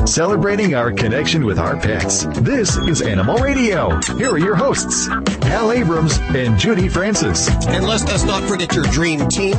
celebrating our connection with our pets. This is Animal Radio. Here are your hosts, Hal Abrams and Judy Francis. And let's not forget your dream team.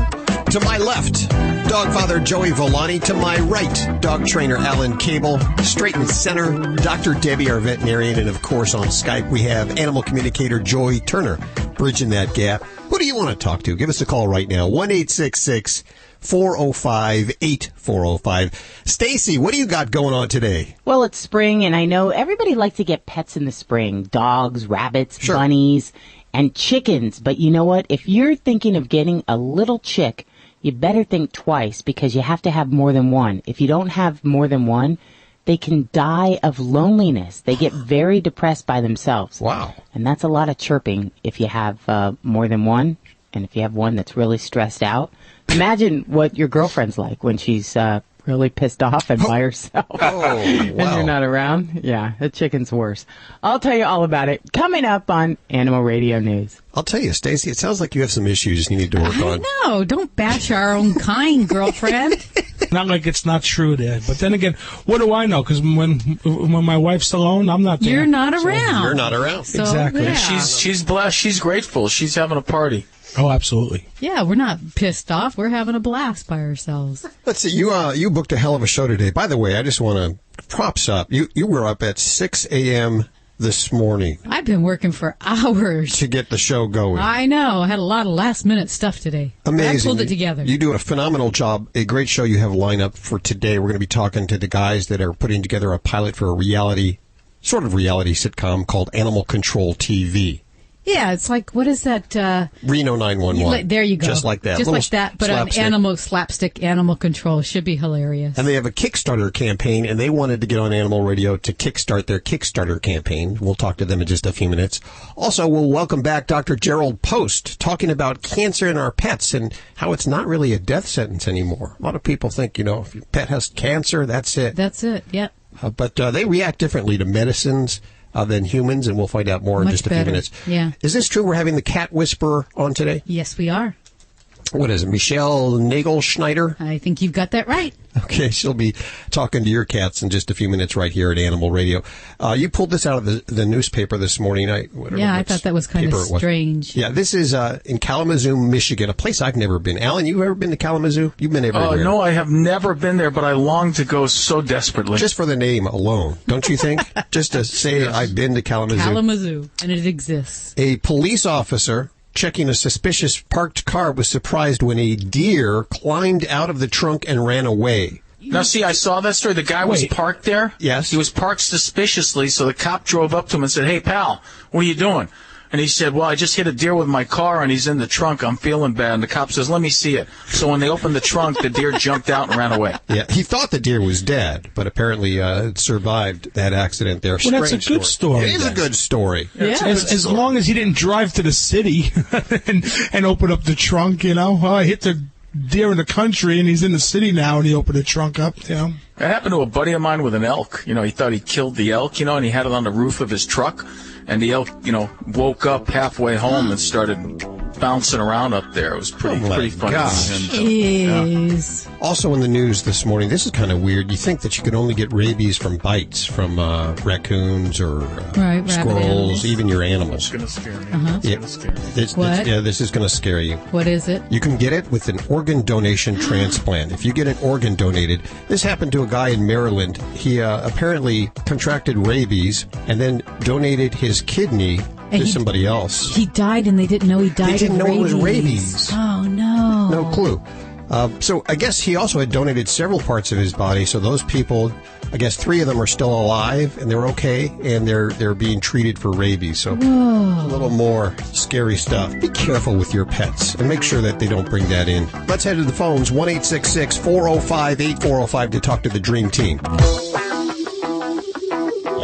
To my left, dog father Joey Volani. To my right, dog trainer Alan Cable. Straight in center, Dr. Debbie, our veterinarian. And of course, on Skype, we have animal communicator Joy Turner, bridging that gap. Who do you want to talk to? Give us a call right now, 1-866-405-8405. Stacy, what do you got going on today? Well, it's spring, and I know everybody likes to get pets in the spring. Dogs, rabbits, Sure. bunnies, and chickens. But you know what? If you're thinking of getting a little chick, you better think twice, because you have to have more than one. If you don't have more than one, they can die of loneliness. They get very depressed by themselves. Wow. And that's a lot of chirping if you have more than one. And if you have one that's really stressed out, imagine what your girlfriend's like when she's really pissed off and by herself. Oh, And wow. you're not around. Yeah, the chicken's worse. I'll tell you all about it coming up on Animal Radio News. I'll tell you, Stacy, it sounds like you have some issues you need to work on. No, don't bash our own kind, girlfriend. Not like it's not true there. But then again, what do I know? Because when my wife's alone, I'm not there. You're not around. You're not around. So, Exactly. Yeah. She's blessed. She's grateful. She's having a party. Oh, absolutely. Yeah, we're not pissed off. We're having a blast by ourselves. Let's see, you booked a hell of a show today. By the way, I just want to props up. You were up at 6 a.m. this morning I've been working for hours. to get the show going. I know. I had a lot of last-minute stuff today. Amazing. I pulled it together. You do a phenomenal job. A great show you have lined up for today. We're going to be talking to the guys that are putting together a pilot for a sort of reality sitcom called Animal Control TV. Yeah, it's like, what is that? Reno 911. There you go. Just like that. Just Little like that, but on slapstick. slapstick animal control. Should be hilarious. And they have a Kickstarter campaign, and they wanted to get on Animal Radio to kickstart their Kickstarter campaign. We'll talk to them in just a few minutes. Also, we'll welcome back Dr. Gerald Post, talking about cancer in our pets and how it's not really a death sentence anymore. A lot of people think, if your pet has cancer, that's it. That's it, yep. But they react differently to medicines than humans, and we'll find out more in Much just a better. few minutes. Yeah. Is this true? We're having the cat whisperer on today? Yes, we are. What is it, Michelle Nagelschneider? I think you've got that right. Okay, she'll be talking to your cats in just a few minutes right here at Animal Radio. You pulled this out of the newspaper this morning. I thought that was kind of strange. Yeah, this is in Kalamazoo, Michigan, a place I've never been. Alan, you ever been to Kalamazoo? You've been everywhere. No, I have never been there, but I long to go so desperately. Just for the name alone, don't you think? Just to say I've been to Kalamazoo. Kalamazoo, and it exists. A police officer checking a suspicious parked car was surprised when a deer climbed out of the trunk and ran away. Now, see, I saw that story. The guy was parked there. Yes. He was parked suspiciously, so the cop drove up to him and said, "Hey, pal, what are you doing?" And he said, "Well, I just hit a deer with my car, and he's in the trunk. I'm feeling bad." And the cop says, "Let me see it." So when they opened the trunk, the deer jumped out and ran away. Yeah, he thought the deer was dead, but apparently it survived that accident there. Well, that's a good story. It is a good story. Yeah. As long as he didn't drive to the city and open up the trunk, I hit the deer in the country, and he's in the city now, and he opened the trunk up, It happened to a buddy of mine with an elk. He thought he killed the elk, and he had it on the roof of his truck. And the elk, woke up halfway home and started bouncing around up there. It was pretty funny. gosh. Jeez. Also in the news this morning, this is kind of weird. You think that you could only get rabies from bites from raccoons or Right, rabbit squirrels, animals. even your animals. It's going to scare me. Yeah, this is going to scare you. What is it? You can get it with an organ donation transplant. If you get an organ donated, this happened to a guy in Maryland. He apparently contracted rabies and then donated his kidney And to somebody else. He died, and they didn't know he died They didn't of know it rabies. was rabies. Oh, no. No clue. So I guess he also had donated several parts of his body. So those people, I guess 3 of them are still alive and they're okay, and they're being treated for rabies. So a little more scary stuff. Be careful with your pets and make sure that they don't bring that in. Let's head to the phones, 1-866-405-8405 to talk to the Dream Team.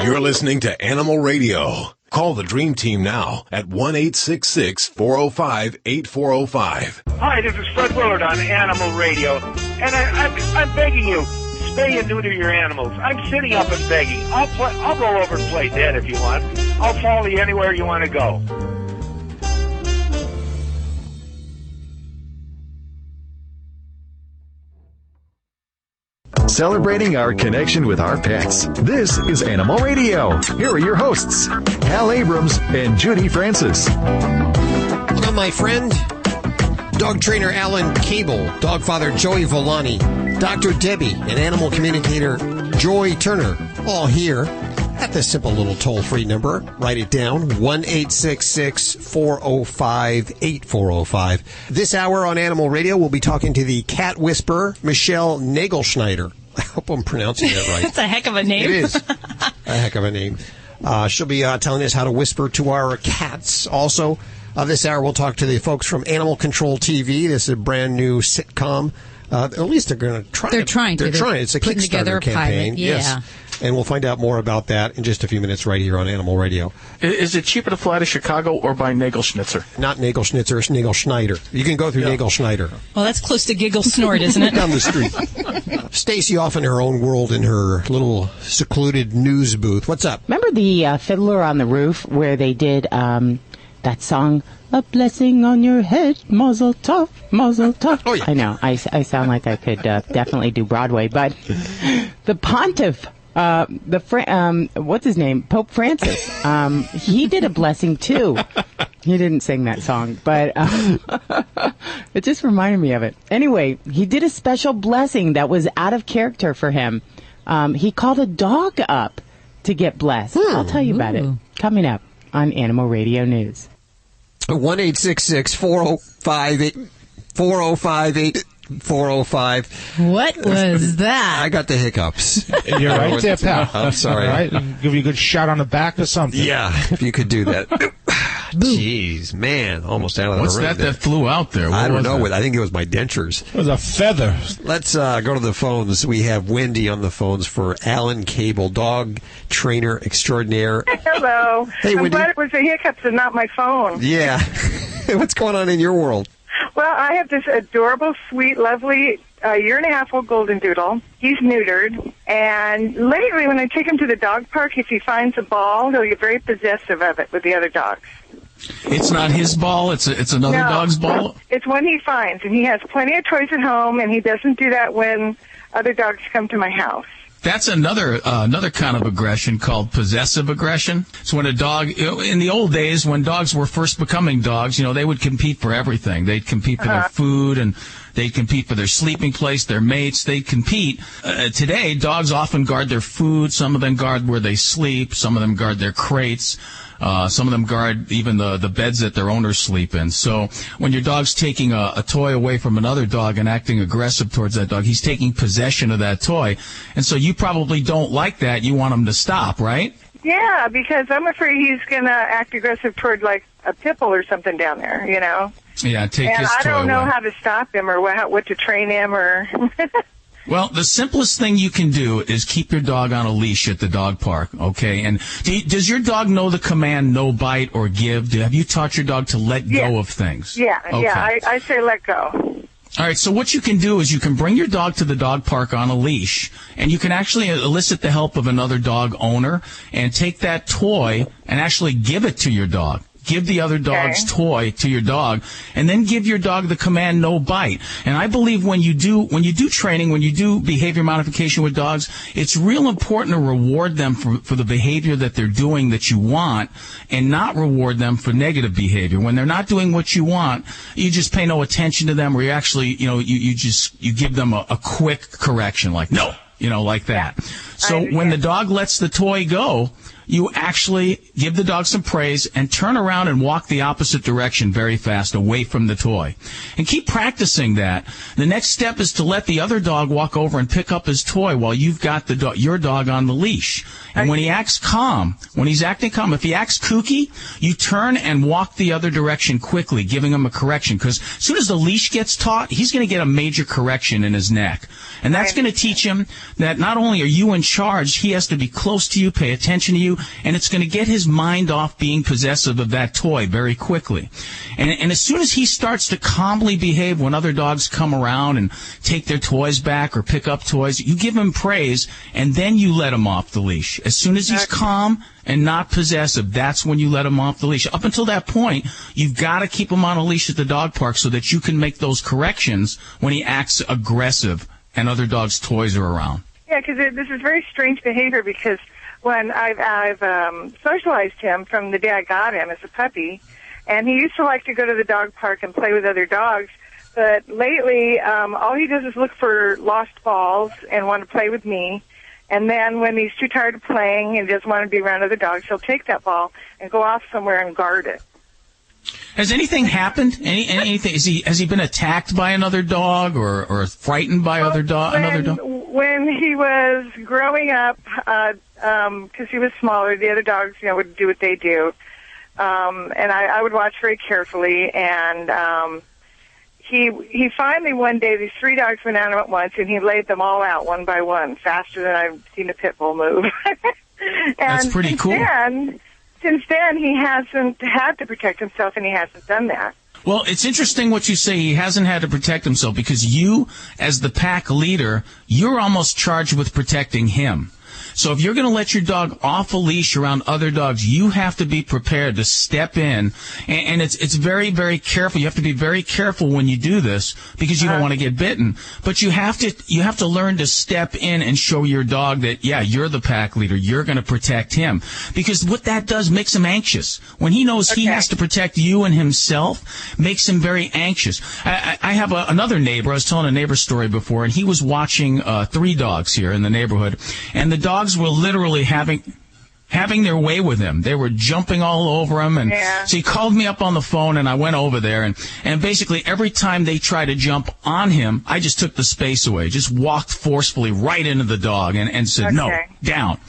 You're listening to Animal Radio. Call the Dream Team now at 1-866-405-8405. Hi, this is Fred Willard on Animal Radio, and I'm begging you, spay and neuter your animals. I'm sitting up and begging. I'll go over and play dead if you want. I'll follow you anywhere you want to go. celebrating our connection with our pets. This is Animal Radio. Here are your hosts, Hal Abrams and Judy Francis. Hello, my friend. Dog trainer Alan Cable, dog father Joey Villani, Dr. Debbie, and animal communicator Joy Turner, all here at this simple little toll-free number. Write it down, 1-866-405-8405. This hour on Animal Radio, we'll be talking to the cat whisperer, Michelle Nagelschneider. I hope I'm pronouncing that right. That's a heck of a name. It is a heck of a name. She'll be telling us how to whisper to our cats. Also, this hour we'll talk to the folks from Animal Control TV. This is a brand new sitcom. At least they're going to try. They're trying. It's a Kickstarter campaign. Pilot. Yeah. Yes. And we'll find out more about that in just a few minutes right here on Animal Radio. Is it cheaper to fly to Chicago or by Nagelschnitzer? Not Nagelschnitzer, it's Nagelschneider. You can go through Nagelschneider. Well, that's close to Giggle Snort, isn't it? Down the street. Stacy off in her own world in her little secluded news booth. What's up? Remember the Fiddler on the Roof where they did that song, "A Blessing on Your Head, Mazel Tov, Mazel Tov"? Oh, yeah. I know. I sound like I could definitely do Broadway, but the Pontiff, what's his name? Pope Francis. He did a blessing too. He didn't sing that song, but it just reminded me of it. Anyway, he did a special blessing that was out of character for him. He called a dog up to get blessed. I'll tell you about it coming up on Animal Radio News. 1-866-405-8405. What was that? I got the hiccups. You're right there, pal. I'm sorry. All right. Give you a good shot on the back or something. Yeah, if you could do that. Jeez, man, almost out of What's the ring. that that flew out there? What I don't was know. that? I think it was my dentures. It was a feather. Let's go to the phones. We have Wendy on the phones for Alan Cable, dog trainer extraordinaire. Hello. Hey, I'm Wendy. glad it was the hiccups and not my phone. Yeah. What's going on in your world? Well, I have this adorable, sweet, lovely year-and-a-half-old golden doodle. He's neutered. And lately, when I take him to the dog park, if he finds a ball, he'll get very possessive of it with the other dogs. It's not his ball. It's another dog's ball. It's one he finds, and he has plenty of toys at home, and he doesn't do that when other dogs come to my house. That's another kind of aggression called possessive aggression. It's when a dog, in the old days when dogs were first becoming dogs, they would compete for everything. They'd compete for their food, and they'd compete for their sleeping place, their mates. They'd compete. Today, dogs often guard their food. Some of them guard where they sleep. Some of them guard their crates. Some of them guard even the beds that their owners sleep in. So when your dog's taking a toy away from another dog and acting aggressive towards that dog, he's taking possession of that toy. And so you probably don't like that. You want him to stop, right? Yeah, because I'm afraid he's going to act aggressive toward, like, a pit bull or something down there, Yeah, take and his toy I don't know away. how to stop him or what to train him or... Well, the simplest thing you can do is keep your dog on a leash at the dog park, okay? And does your dog know the command no bite or give? Have you taught your dog to let go of things? Yeah, okay. I say let go. All right, so what you can do is you can bring your dog to the dog park on a leash, and you can actually elicit the help of another dog owner and take that toy and actually give it to your dog. Give the other dog's toy to your dog, and then give your dog the command no bite. And I believe when you do training, when you do behavior modification with dogs, it's real important to reward them for the behavior that they're doing that you want, and not reward them for negative behavior. When they're not doing what you want, you just pay no attention to them, or you actually, you give them a quick correction, like no, like that. So when the dog lets the toy go, you actually give the dog some praise and turn around and walk the opposite direction very fast away from the toy. And keep practicing that. The next step is to let the other dog walk over and pick up his toy while you've got your dog on the leash. And when he acts calm, when he's acting calm, if he acts kooky, you turn and walk the other direction quickly, giving him a correction. Because as soon as the leash gets taut, he's going to get a major correction in his neck. And that's going to teach him that not only are you in charge, he has to be close to you, pay attention to you, and it's going to get his mind off being possessive of that toy very quickly. And as soon as he starts to calmly behave when other dogs come around and take their toys back or pick up toys, you give him praise, and then you let him off the leash. As soon as he's calm and not possessive, that's when you let him off the leash. Up until that point, you've got to keep him on a leash at the dog park so that you can make those corrections when he acts aggressive and other dogs' toys are around. Yeah, because this is very strange behavior, because when I've socialized him from the day I got him as a puppy, and he used to like to go to the dog park and play with other dogs, but lately all he does is look for lost balls and want to play with me. And then when he's too tired of playing and doesn't want to be around other dogs, he'll take that ball and go off somewhere and guard it. Has anything happened? Anything? Has he been attacked by another dog or frightened by another dog? When he was growing up, because he was smaller, the other dogs, would do what they do, and I would watch very carefully. And he finally one day, these 3 dogs went out at once, and he laid them all out one by one, faster than I've seen a pit bull move. And that's pretty cool. Since then, he hasn't had to protect himself, and he hasn't done that. Well, it's interesting what you say. He hasn't had to protect himself, because you, as the pack leader, you're almost charged with protecting him. So if you're going to let your dog off a leash around other dogs, you have to be prepared to step in. And it's very, very careful. You have to be very careful when you do this, because you don't want to get bitten. But you have to learn to step in and show your dog that, yeah, you're the pack leader. You're going to protect him. Because what that does makes him anxious. When he knows he has to protect you and himself, makes him very anxious. I have another neighbor. I was telling a neighbor story before, and he was watching 3 dogs here in the neighborhood. And the dogs were literally having their way with him. They were jumping all over him, and so he called me up on the phone, and I went over there, and basically every time they tried to jump on him, I just took the space away, just walked forcefully right into the dog and said, no, down.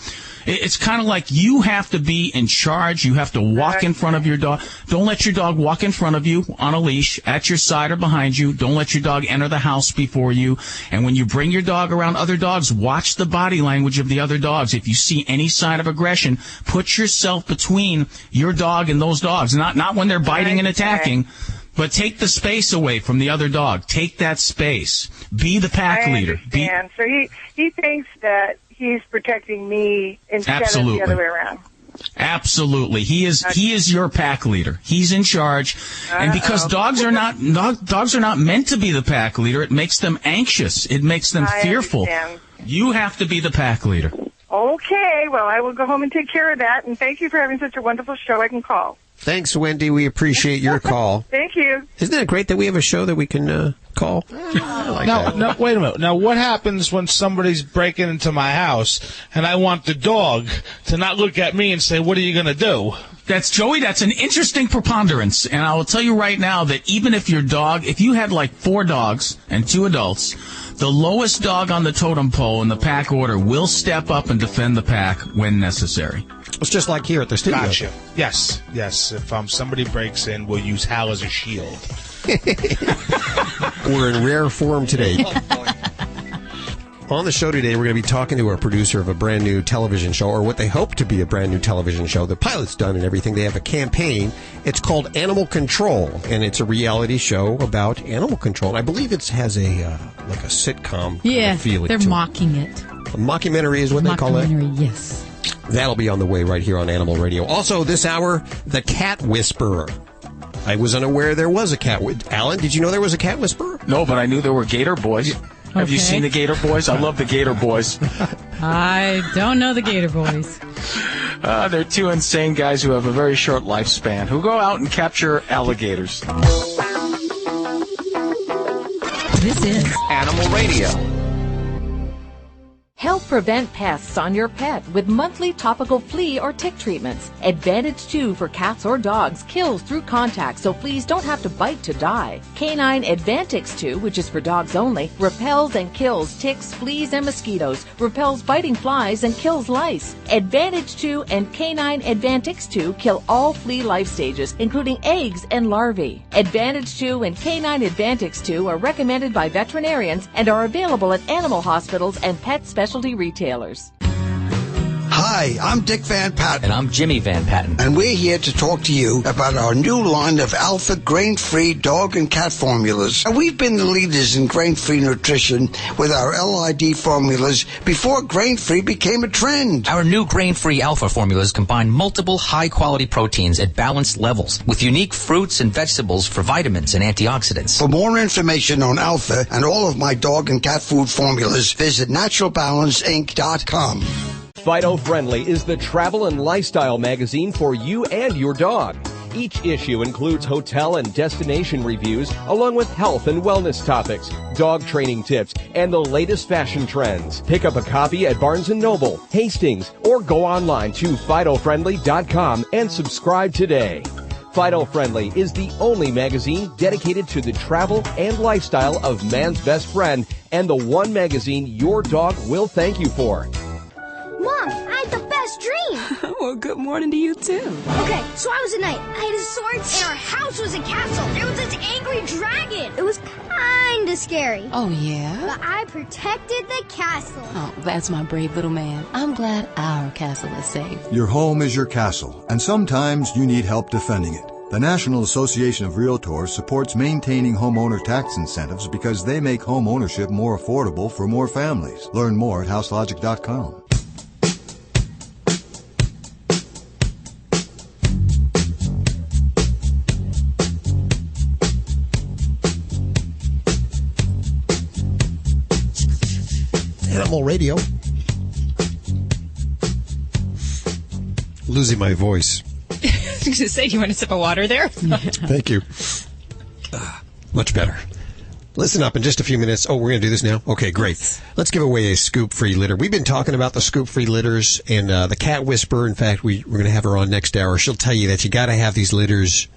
It's kind of like you have to be in charge. You have to walk in front of your dog. Don't let your dog walk in front of you on a leash, at your side or behind you. Don't let your dog enter the house before you. And when you bring your dog around other dogs, watch the body language of the other dogs. If you see any sign of aggression, put yourself between your dog and those dogs. Not when they're biting and attacking, but take the space away from the other dog. Take that space. Be the pack leader. So he thinks that he's protecting me instead of the other way around. Absolutely. He is your pack leader. He's in charge. And because dogs are not meant to be the pack leader, it makes them anxious. It makes them fearful. Understand. You have to be the pack leader. Okay, well, I will go home and take care of that, and thank you for having such a wonderful show. I can call. Thanks, Wendy. We appreciate your call. Thank you. Isn't it great that we have a show that we can call? No, wait a minute. Now, what happens when somebody's breaking into my house and I want the dog to not look at me and say, what are you going to do? That's, Joey, that's an interesting preponderance. And I will tell you right now that even if if you had like 4 dogs and 2 adults, the lowest dog on the totem pole in the pack order will step up and defend the pack when necessary. It's just like here at the studio. Gotcha. Yes. If somebody breaks in, we'll use Hal as a shield. We're in rare form today. On the show today, we're going to be talking to a producer of a brand new television show, or what they hope to be a brand new television show. The pilot's done and everything. They have a campaign. It's called Animal Control, and it's a reality show about animal control. I believe it has a sitcom feeling. They're mocking it. A mockumentary is what they call it? Mockumentary, yes. That'll be on the way right here on Animal Radio. Also, this hour, the Cat Whisperer. I was unaware there was a cat. Alan, did you know there was a cat whisperer? No, but I knew there were Gator Boys. Have you seen the Gator Boys? I love the Gator Boys. I don't know the Gator Boys. They're 2 insane guys who have a very short lifespan, who go out and capture alligators. This is Animal Radio. Help prevent pests on your pet with monthly topical flea or tick treatments. Advantage 2 for cats or dogs kills through contact, so fleas don't have to bite to die. Canine Advantix 2, which is for dogs only, repels and kills ticks, fleas, and mosquitoes, repels biting flies, and kills lice. Advantage 2 and Canine Advantix 2 kill all flea life stages, including eggs and larvae. Advantage 2 and Canine Advantix 2 are recommended by veterinarians and are available at animal hospitals and pet specialty retailers. Hi, I'm Dick Van Patten. And I'm Jimmy Van Patten. And we're here to talk to you about our new line of Alpha grain-free dog and cat formulas. And we've been the leaders in grain-free nutrition with our LID formulas before grain-free became a trend. Our new grain-free Alpha formulas combine multiple high-quality proteins at balanced levels with unique fruits and vegetables for vitamins and antioxidants. For more information on Alpha and all of my dog and cat food formulas, visit naturalbalanceinc.com. Fido Friendly is the travel and lifestyle magazine for you and your dog. Each issue includes hotel and destination reviews, along with health and wellness topics, dog training tips, and the latest fashion trends. Pick up a copy at Barnes & Noble, Hastings, or go online to FidoFriendly.com and subscribe today. Fido Friendly is the only magazine dedicated to the travel and lifestyle of man's best friend, and the one magazine your dog will thank you for. Mom, I had the best dream. Well, good morning to you, too. Okay, so I was a knight. I had a sword, and our house was a castle. There was this angry dragon. It was kind of scary. Oh, yeah? But I protected the castle. Oh, that's my brave little man. I'm glad our castle is safe. Your home is your castle, and sometimes you need help defending it. The National Association of Realtors supports maintaining homeowner tax incentives because they make home ownership more affordable for more families. Learn more at houselogic.com. Animal Radio. Losing my voice. I was going to say, do you want a sip of water there? Thank you. Much better. Listen up in just a few minutes. Oh, we're going to do this now? Okay, great. Let's give away a scoop-free litter. We've been talking about the scoop-free litters and the Cat Whisperer. In fact, we're going to have her on next hour. She'll tell you that you got to have these litters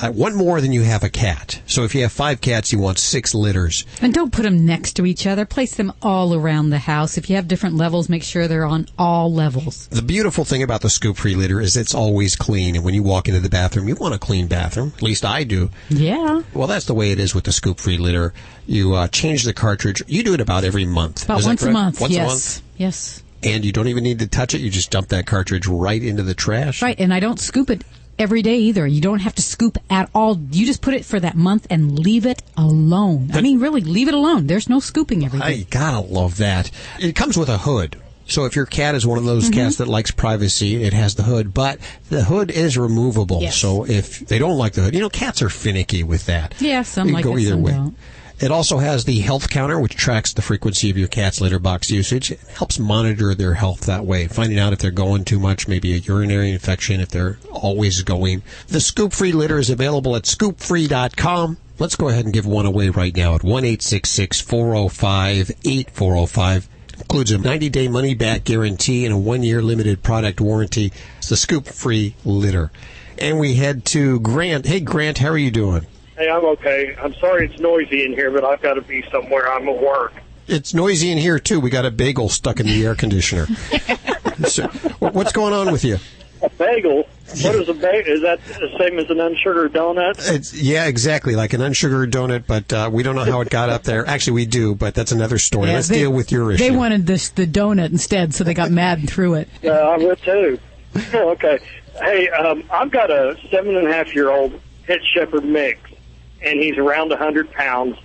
one more than you have a cat. So if you have 5 cats, you want 6 litters. And don't put them next to each other. Place them all around the house. If you have different levels, make sure they're on all levels. The beautiful thing about the scoop-free litter is it's always clean. And when you walk into the bathroom, you want a clean bathroom. At least I do. Yeah. Well, that's the way it is with the scoop-free litter. You change the cartridge. You do it about every month. About once a month. Once yes. a month? Yes. And you don't even need to touch it. You just dump that cartridge right into the trash. Right, and I don't scoop it every day either. You don't have to scoop at all. You just put it for that month and leave it alone. I mean, really, leave it alone. There's no scooping every day. I gotta love that. It comes with a hood. So if your cat is one of those cats that likes privacy, it has the hood. But the hood is removable. Yes. So if they don't like the hood, cats are finicky with that. Yeah, some you like can go it, either some way. don't. It also has the health counter, which tracks the frequency of your cat's litter box usage. It helps monitor their health that way, finding out if they're going too much, maybe a urinary infection, if they're always going. The Scoop-Free litter is available at scoopfree.com. Let's go ahead and give one away right now at 1-866-405-8405. Includes a 90-day money-back guarantee and a 1-year limited product warranty. It's the Scoop-Free litter. And we head to Grant. Hey, Grant, how are you doing? Hey, I'm okay. I'm sorry it's noisy in here, but I've got to be somewhere. I'm at work. It's noisy in here, too. We got a bagel stuck in the air conditioner. So, what's going on with you? A bagel? What is a bagel? Is that the same as an unsugared donut? Yeah, exactly, like an unsugared donut, but we don't know how it got up there. Actually, we do, but that's another story. Yeah, Let's deal with your issue. They wanted the donut instead, so they got mad and threw it. Yeah, I would, too. Okay. Hey, I've got a 7.5-year-old pit shepherd mix. And he's around 100 pounds.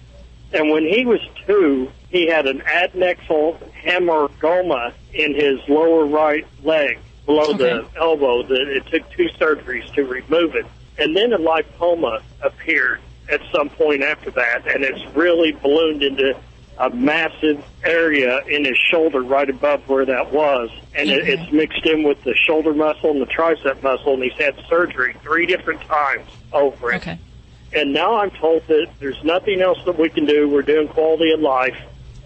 And when he was 2, he had an adnexal hemargoma in his lower right leg, below the elbow. It took 2 surgeries to remove it. And then a lipoma appeared at some point after that, and it's really ballooned into a massive area in his shoulder right above where that was. And it's mixed in with the shoulder muscle and the tricep muscle, and he's had surgery 3 different times over it. Okay. And now I'm told that there's nothing else that we can do. We're doing quality of life.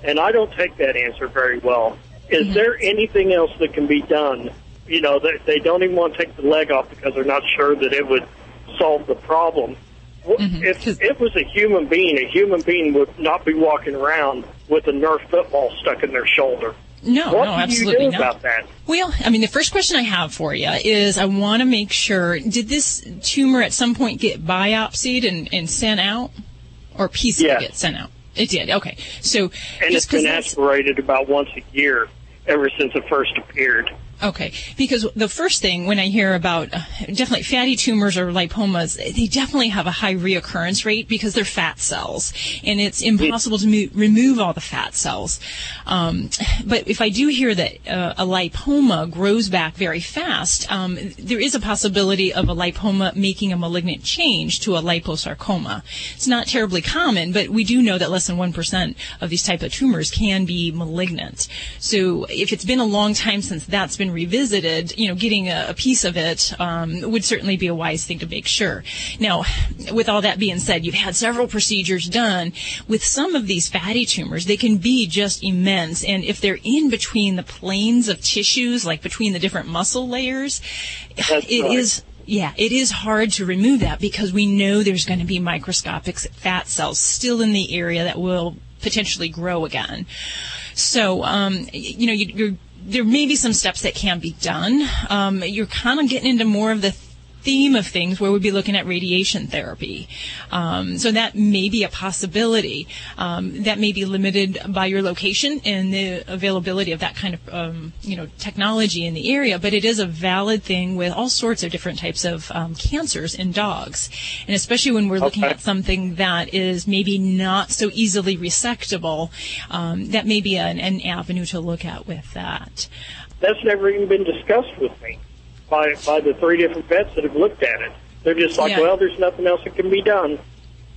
And I don't take that answer very well. Is there anything else that can be done? You know, they don't even want to take the leg off because they're not sure that it would solve the problem. If it was a human being would not be walking around with a Nerf football stuck in their shoulder. No, absolutely do not. About that? Well, I mean, the first question I have for you is I want to make sure, did this tumor at some point get biopsied and sent out? Or pieces get sent out? It did, okay. So, and it's been aspirated about once a year ever since it first appeared. Okay, because the first thing when I hear about definitely fatty tumors or lipomas, they definitely have a high reoccurrence rate because they're fat cells, and it's impossible to remove all the fat cells. But if I do hear that a lipoma grows back very fast, there is a possibility of a lipoma making a malignant change to a liposarcoma. It's not terribly common, but we do know that less than 1% of these type of tumors can be malignant. So if it's been a long time since that's been revisited, getting a piece of it would certainly be a wise thing to make sure. Now, with all that being said, you've had several procedures done. With some of these fatty tumors, they can be just immense, and if they're in between the planes of tissues, like between the different muscle layers, it is hard to remove that because we know there's going to be microscopic fat cells still in the area that will potentially grow again. So, there may be some steps that can be done. You're kind of getting into more of the theme of things where we'd be looking at radiation therapy. So that may be a possibility. That may be limited by your location and the availability of that kind of, technology in the area, but it is a valid thing with all sorts of different types of cancers in dogs. And especially when we're looking at something that is maybe not so easily resectable, that may be an avenue to look at with that. That's never even been discussed with me by the 3 different vets that have looked at it. They're just like, well, there's nothing else that can be done.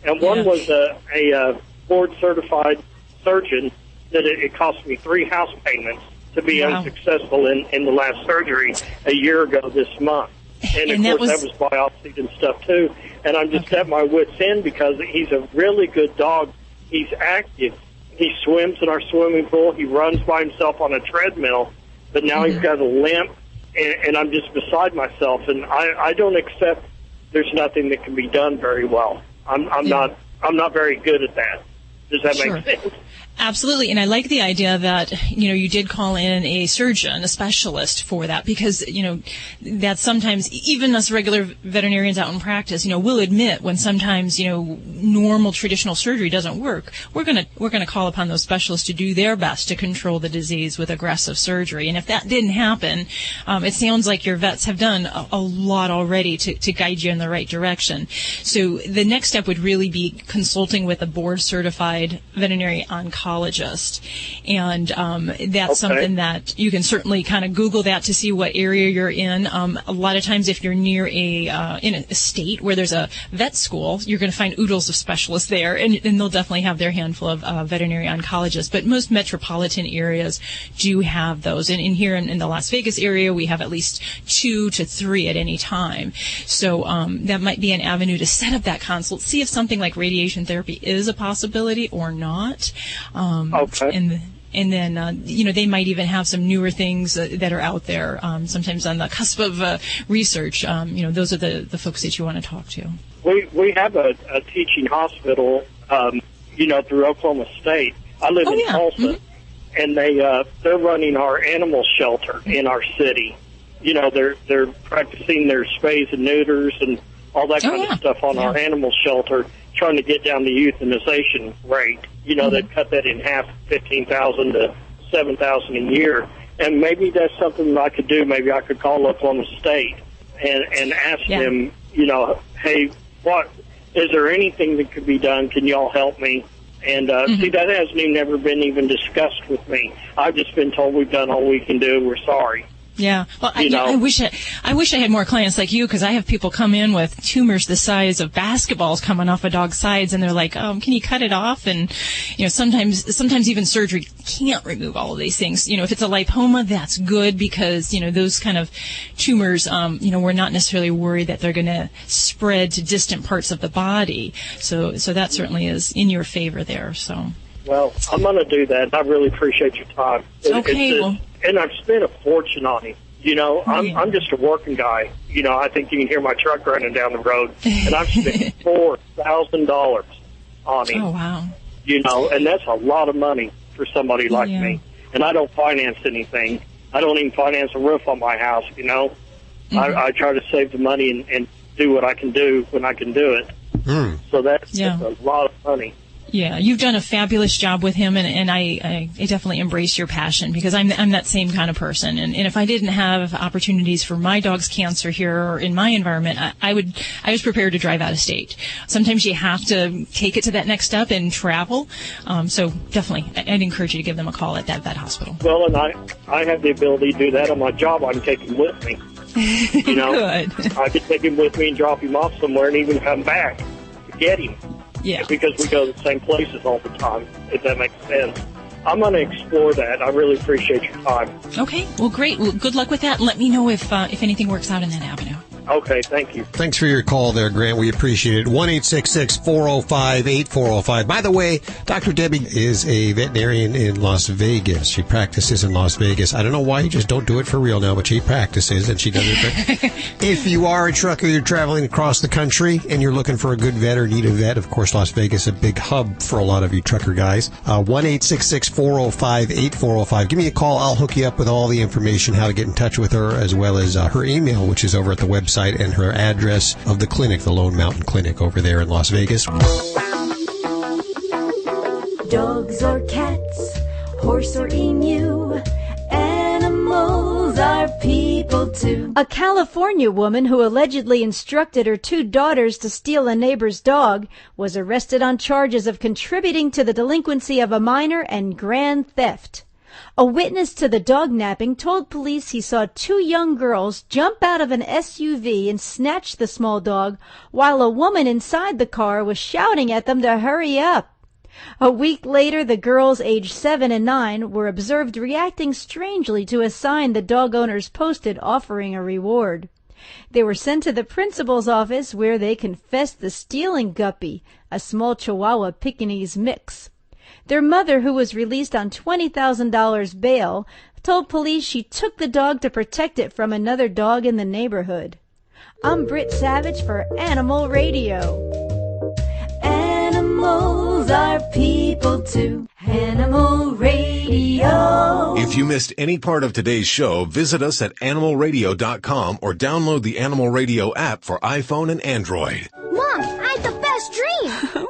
And one was a board-certified surgeon that it cost me 3 house payments to be unsuccessful in the last surgery a year ago this month. And of course, that was biopsied and stuff, too. And I'm just at my wit's end because he's a really good dog. He's active. He swims in our swimming pool. He runs by himself on a treadmill. But now he's got a limp, and I'm just beside myself. And I don't accept there's nothing that can be done very well. I'm not very good at that. Does that make sense? Absolutely, and I like the idea that, you did call in a surgeon, a specialist for that, because, that sometimes, even us regular veterinarians out in practice, will admit when sometimes, normal traditional surgery doesn't work. We're gonna call upon those specialists to do their best to control the disease with aggressive surgery. And if that didn't happen, it sounds like your vets have done a lot already to guide you in the right direction. So the next step would really be consulting with a board-certified veterinary oncologist. And that's something that you can certainly kind of Google that to see what area you're in. A lot of times if you're near in a state where there's a vet school, you're going to find oodles of specialists there, and they'll definitely have their handful of veterinary oncologists. But most metropolitan areas do have those. And here in the Las Vegas area, we have at least 2 to 3 at any time. So that might be an avenue to set up that consult, see if something like radiation therapy is a possibility or not. And then, they might even have some newer things that are out there, sometimes on the cusp of research. Those are the folks that you want to talk to. We have a teaching hospital, through Oklahoma State. I live in Tulsa, and they're running our animal shelter in our city. They're practicing their spays and neuters and all that kind of stuff on our animal shelter, trying to get down the euthanization rate. They've cut that in half, 15,000 to 7,000 a year. And maybe that's something that I could do. Maybe I could call Oklahoma State and ask them, hey, is there anything that could be done? Can y'all help me? And see, that hasn't never been even discussed with me. I've just been told we've done all we can do. We're sorry. Yeah, well, I wish I had more clients like you, because I have people come in with tumors the size of basketballs coming off a dog's sides, and they're like, can you cut it off? And sometimes even surgery can't remove all of these things. If it's a lipoma, that's good, because those kind of tumors, we're not necessarily worried that they're going to spread to distant parts of the body. So that certainly is in your favor there. So. Well, I'm going to do that. I really appreciate your time. And I've spent a fortune on him. I'm just a working guy. I think you can hear my truck running down the road. And I've spent $4,000 on him. Oh, wow. And that's a lot of money for somebody like me. And I don't finance anything. I don't even finance a roof on my house, I try to save the money and do what I can do when I can do it. So that's a lot of money. Yeah, you've done a fabulous job with him, and I definitely embrace your passion, because I'm that same kind of person. And if I didn't have opportunities for my dog's cancer here or in my environment, I was prepared to drive out of state. Sometimes you have to take it to that next step and travel. So definitely, I'd encourage you to give them a call at that vet hospital. Well, and I have the ability to do that on my job. I can take him with me. You know, Good. I could take him with me and drop him off somewhere and even come back to get him. Yeah. Because we go to the same places all the time, if that makes sense. I'm going to explore that. I really appreciate your time. Okay. Well, great. Well, good luck with that. Let me know if anything works out in that avenue. Okay, thank you. Thanks for your call there, Grant. We appreciate it. 1-866-405-8405. By the way, Dr. Debbie is a veterinarian in Las Vegas. She practices in Las Vegas. I don't know why you just don't do it for real now, but she practices and she does it. But if you are a trucker, you're traveling across the country and you're looking for a good vet or need a vet, of course, Las Vegas is a big hub for a lot of you trucker guys. 1-866-405-8405. Give me a call. I'll hook you up with all the information, how to get in touch with her, as well as her email, which is over at the website, and her address of the clinic, the Lone Mountain Clinic over there in Las Vegas. Dogs or cats, horse or emu, animals are people too. A California woman who allegedly instructed her 2 daughters to steal a neighbor's dog was arrested on charges of contributing to the delinquency of a minor and grand theft. A witness to the dog napping told police he saw 2 young girls jump out of an SUV and snatch the small dog, while a woman inside the car was shouting at them to hurry up. A week later, the girls aged 7 and 9 were observed reacting strangely to a sign the dog owners posted offering a reward. They were sent to the principal's office, where they confessed the stealing Guppy, a small Chihuahua Pekingese mix. Their mother, who was released on $20,000 bail, told police she took the dog to protect it from another dog in the neighborhood. I'm Britt Savage for Animal Radio. Animals are people too. Animal Radio. If you missed any part of today's show, visit us at animalradio.com or download the Animal Radio app for iPhone and Android. Mom, I had the best dream.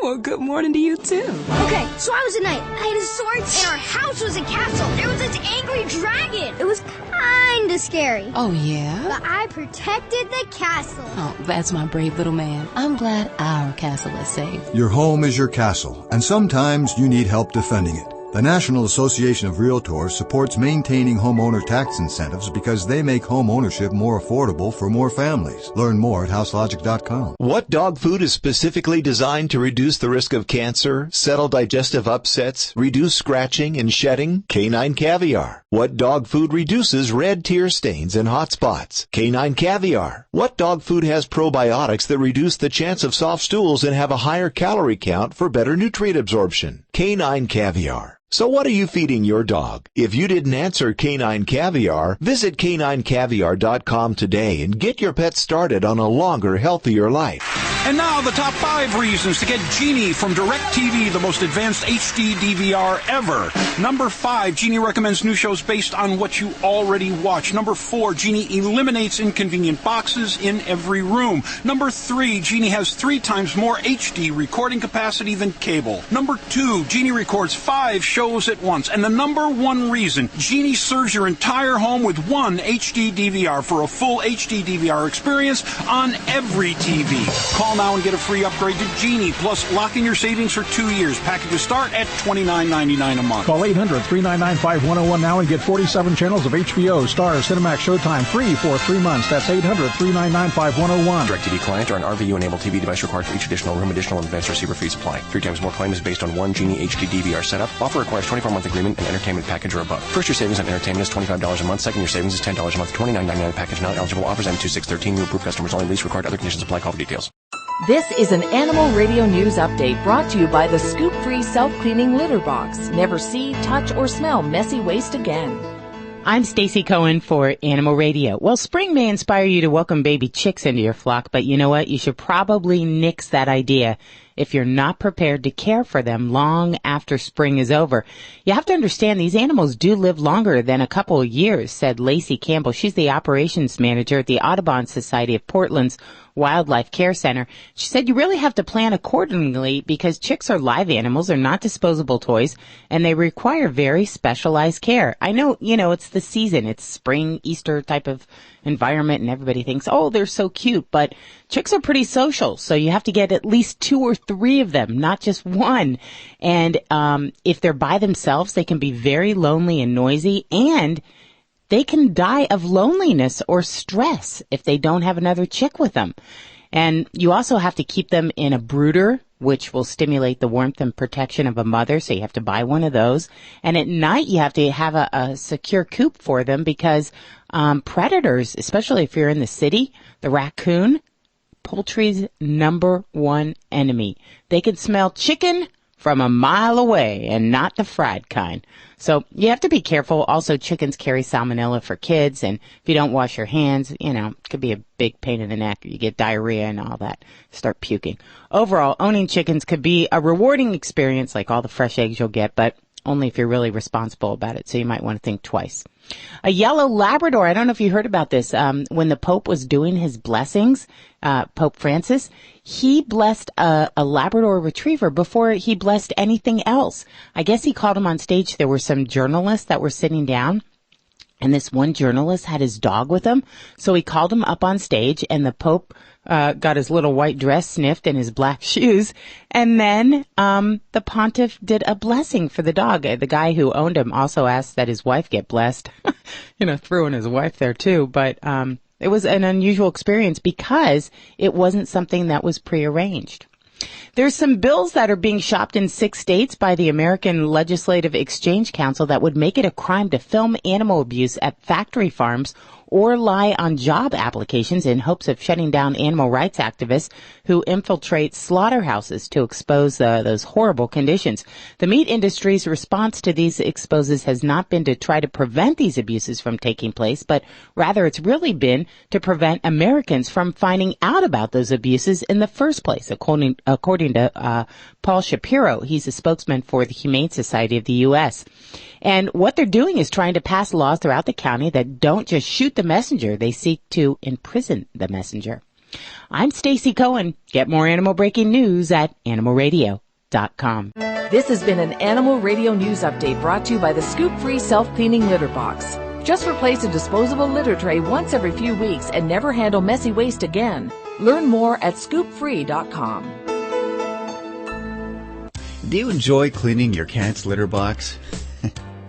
Well, good morning to you, too. Okay, so I was a knight. I had a sword, and our house was a castle. There was this angry dragon. It was kind of scary. Oh, yeah? But I protected the castle. Oh, that's my brave little man. I'm glad our castle is safe. Your home is your castle, and sometimes you need help defending it. The National Association of Realtors supports maintaining homeowner tax incentives because they make home ownership more affordable for more families. Learn more at houselogic.com. What dog food is specifically designed to reduce the risk of cancer, settle digestive upsets, reduce scratching and shedding? Canine Caviar. What dog food reduces red tear stains and hot spots? Canine Caviar. What dog food has probiotics that reduce the chance of soft stools and have a higher calorie count for better nutrient absorption? Canine Caviar. So what are you feeding your dog? If you didn't answer Canine Caviar, visit caninecaviar.com today and get your pet started on a longer, healthier life. And now the top 5 reasons to get Genie from DirecTV, the most advanced HD DVR ever. Number 5, Genie recommends new shows based on what you already watch. Number 4, Genie eliminates inconvenient boxes in every room. Number 3, Genie has 3 times more HD recording capacity than cable. Number 2, Genie records 5 shows at once. And the number 1 reason, Genie serves your entire home with 1 HD DVR for a full HD DVR experience on every TV. Call now and get a free upgrade to Genie, plus lock in your savings for 2 years. Packages start at $29.99 a month. Call 800-399-5101 now and get 47 channels of HBO, Starz, Cinemax, Showtime free for 3 months. That's 800-399-5101. DirecTV client or an RVU-enabled TV device required for each additional room. Additional advanced receiver fees apply. 3 times more claim is based on 1 Genie HD DVR setup. Offer requires 24-month agreement and entertainment package or above. First year savings on entertainment is $25 a month. Second year savings is $10 a month. $29.99 package not eligible. Offers end 2613. New approved customers only. Lease required. Other conditions apply. Call for details. This is an Animal Radio News Update brought to you by the Scoop-Free Self-Cleaning Litter Box. Never see, touch, or smell messy waste again. I'm Stacy Cohen for Animal Radio. Well, spring may inspire you to welcome baby chicks into your flock, but you know what? You should probably nix that idea if you're not prepared to care for them long after spring is over. You have to understand these animals do live longer than a couple of years, said Lacey Campbell. She's the operations manager at the Audubon Society of Portland's Wildlife Care Center. She said you really have to plan accordingly because chicks are live animals, they're not disposable toys, and they require very specialized care. I know, it's the season, it's spring, Easter type of environment, and everybody thinks, oh, they're so cute, but chicks are pretty social, so you have to get at least 2 or 3 of them, not just one. And if they're by themselves, they can be very lonely and noisy, and they can die of loneliness or stress if they don't have another chick with them. And you also have to keep them in a brooder, which will stimulate the warmth and protection of a mother, so you have to buy one of those. And at night, you have to have a secure coop for them because predators, especially if you're in the city, the raccoon, poultry's number one enemy. They can smell chicken from a mile away, and not the fried kind. So you have to be careful. Also, chickens carry salmonella for kids, and if you don't wash your hands, it could be a big pain in the neck. You get diarrhea and all that. Start puking. Overall, owning chickens could be a rewarding experience, like all the fresh eggs you'll get, but only if you're really responsible about it, so you might want to think twice. A yellow Labrador, I don't know if you heard about this, when the Pope was doing his blessings, Pope Francis, he blessed a Labrador Retriever before he blessed anything else. I guess he called him on stage. There were some journalists that were sitting down, and this one journalist had his dog with him, so he called him up on stage, and the Pope got his little white dress sniffed and his black shoes, and then the pontiff did a blessing for the dog. The guy who owned him also asked that his wife get blessed. Threw in his wife there too, but it was an unusual experience because it wasn't something that was prearranged. There's some bills that are being shopped in 6 states by the American Legislative Exchange Council that would make it a crime to film animal abuse at factory farms or lie on job applications in hopes of shutting down animal rights activists who infiltrate slaughterhouses to expose those horrible conditions. The meat industry's response to these exposes has not been to try to prevent these abuses from taking place, but rather it's really been to prevent Americans from finding out about those abuses in the first place, according to Paul Shapiro. He's a spokesman for the Humane Society of the U.S. And what they're doing is trying to pass laws throughout the county that don't just shoot the messenger, they seek to imprison the messenger. I'm Stacey Cohen. Get more animal breaking news at animalradio.com. This has been an Animal Radio News Update brought to you by the Scoop Free Self-Cleaning Litter Box. Just replace a disposable litter tray once every few weeks and never handle messy waste again. Learn more at scoopfree.com. Do you enjoy cleaning your cat's litter box?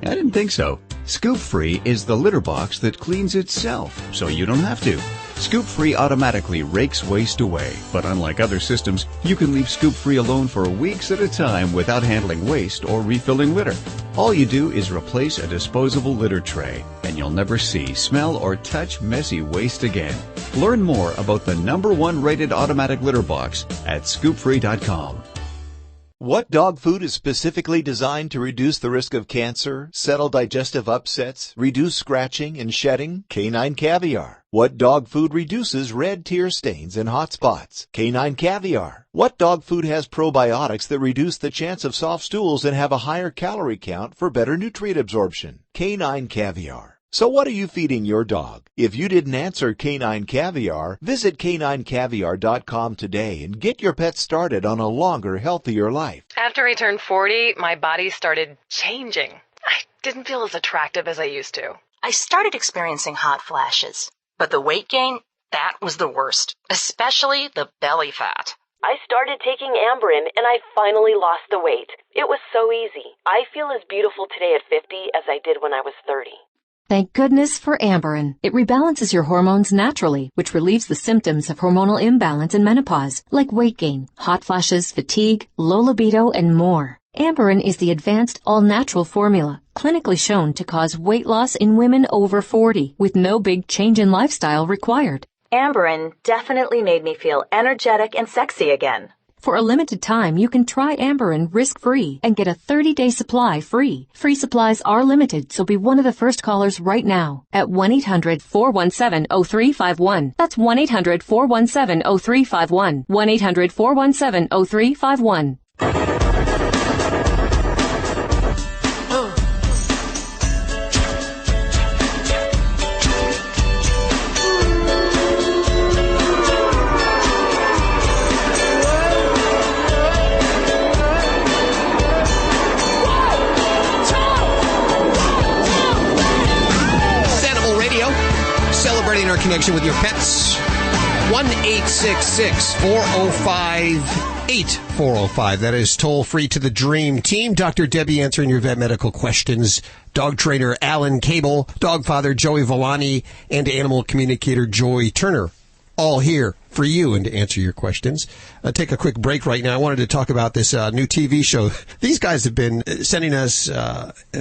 I didn't think so. Scoop Free is the litter box that cleans itself, so you don't have to. Scoop Free automatically rakes waste away, but unlike other systems, you can leave Scoop Free alone for weeks at a time without handling waste or refilling litter. All you do is replace a disposable litter tray, and you'll never see, smell, or touch messy waste again. Learn more about the #1 rated automatic litter box at scoopfree.com. What dog food is specifically designed to reduce the risk of cancer, settle digestive upsets, reduce scratching and shedding? Canine Caviar. What dog food reduces red tear stains and hot spots? Canine Caviar. What dog food has probiotics that reduce the chance of soft stools and have a higher calorie count for better nutrient absorption? Canine Caviar. So what are you feeding your dog? If you didn't answer Canine Caviar, visit caninecaviar.com today and get your pet started on a longer, healthier life. After I turned 40, my body started changing. I didn't feel as attractive as I used to. I started experiencing hot flashes, but the weight gain, that was the worst, especially the belly fat. I started taking Amberen and I finally lost the weight. It was so easy. I feel as beautiful today at 50 as I did when I was 30. Thank goodness for Amberen. It rebalances your hormones naturally, which relieves the symptoms of hormonal imbalance in menopause, like weight gain, hot flashes, fatigue, low libido, and more. Amberen is the advanced all-natural formula, clinically shown to cause weight loss in women over 40, with no big change in lifestyle required. Amberen definitely made me feel energetic and sexy again. For a limited time, you can try Amberin risk-free and get a 30-day supply free. Free supplies are limited, so be one of the first callers right now at 1-800-417-0351. That's 1-800-417-0351. 1-800-417-0351. Our connection with your pets. 1-866-405-8405. That is toll free to the Dream Team. Dr. Debbie answering your vet medical questions. Dog trainer Alan Cable, dog father Joey Villani, and animal communicator Joy Turner. All here for you and to answer your questions. Take a quick break right now. I wanted to talk about this new TV show. These guys have been sending us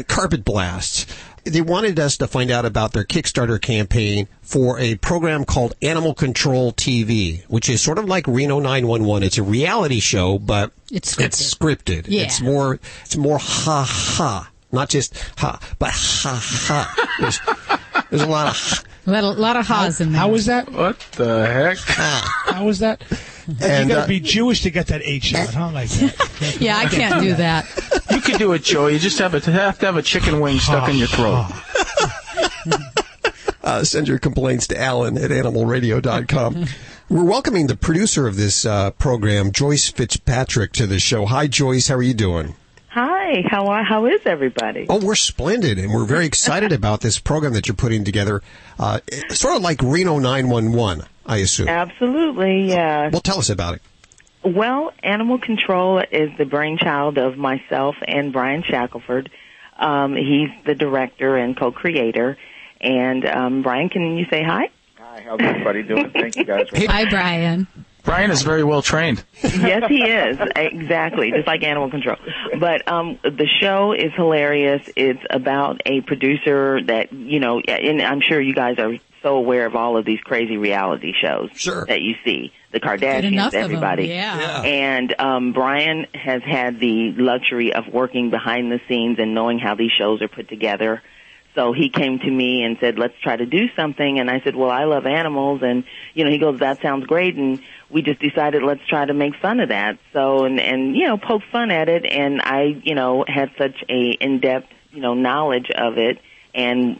carpet blasts. They wanted us to find out about their Kickstarter campaign for a program called Animal Control TV, which is sort of like Reno 911. It's a reality show, but it's scripted. Yeah. It's more ha-ha. Not just ha, but ha-ha. There's a lot of a lot of ha's in there. How is that? What the heck? How is that? And you got to be Jewish to get that H out, huh? Like that. Yeah, I can't do that. You can do it, Joey. You just have to have a chicken wing stuck in your throat. Send your complaints to Alan at animalradio.com. We're welcoming the producer of this program, Joyce Fitzpatrick, to the show. Hi, Joyce. How are you doing? Hi. How is everybody? Oh, we're splendid, and we're very excited about this program that you're putting together. Sort of like Reno 911, I assume. Absolutely, yeah. Well, tell us about it. Well, Animal Control is the brainchild of myself and Brian Shackelford. He's the director and co-creator. And, Brian, can you say hi? Hi, how's everybody doing? Thank you, guys. Hi, Brian. Brian is very well trained. Yes, he is. Exactly, just like Animal Control. But the show is hilarious. It's about a producer that, and I'm sure you guys are so aware of all of these crazy reality shows that you see. The Kardashians, everybody. Yeah. And Brian has had the luxury of working behind the scenes and knowing how these shows are put together. So he came to me and said, let's try to do something. And I said, well, I love animals. And, he goes, that sounds great. And we just decided let's try to make fun of that. So, and poke fun at it. And I, had such a in-depth, knowledge of it. And,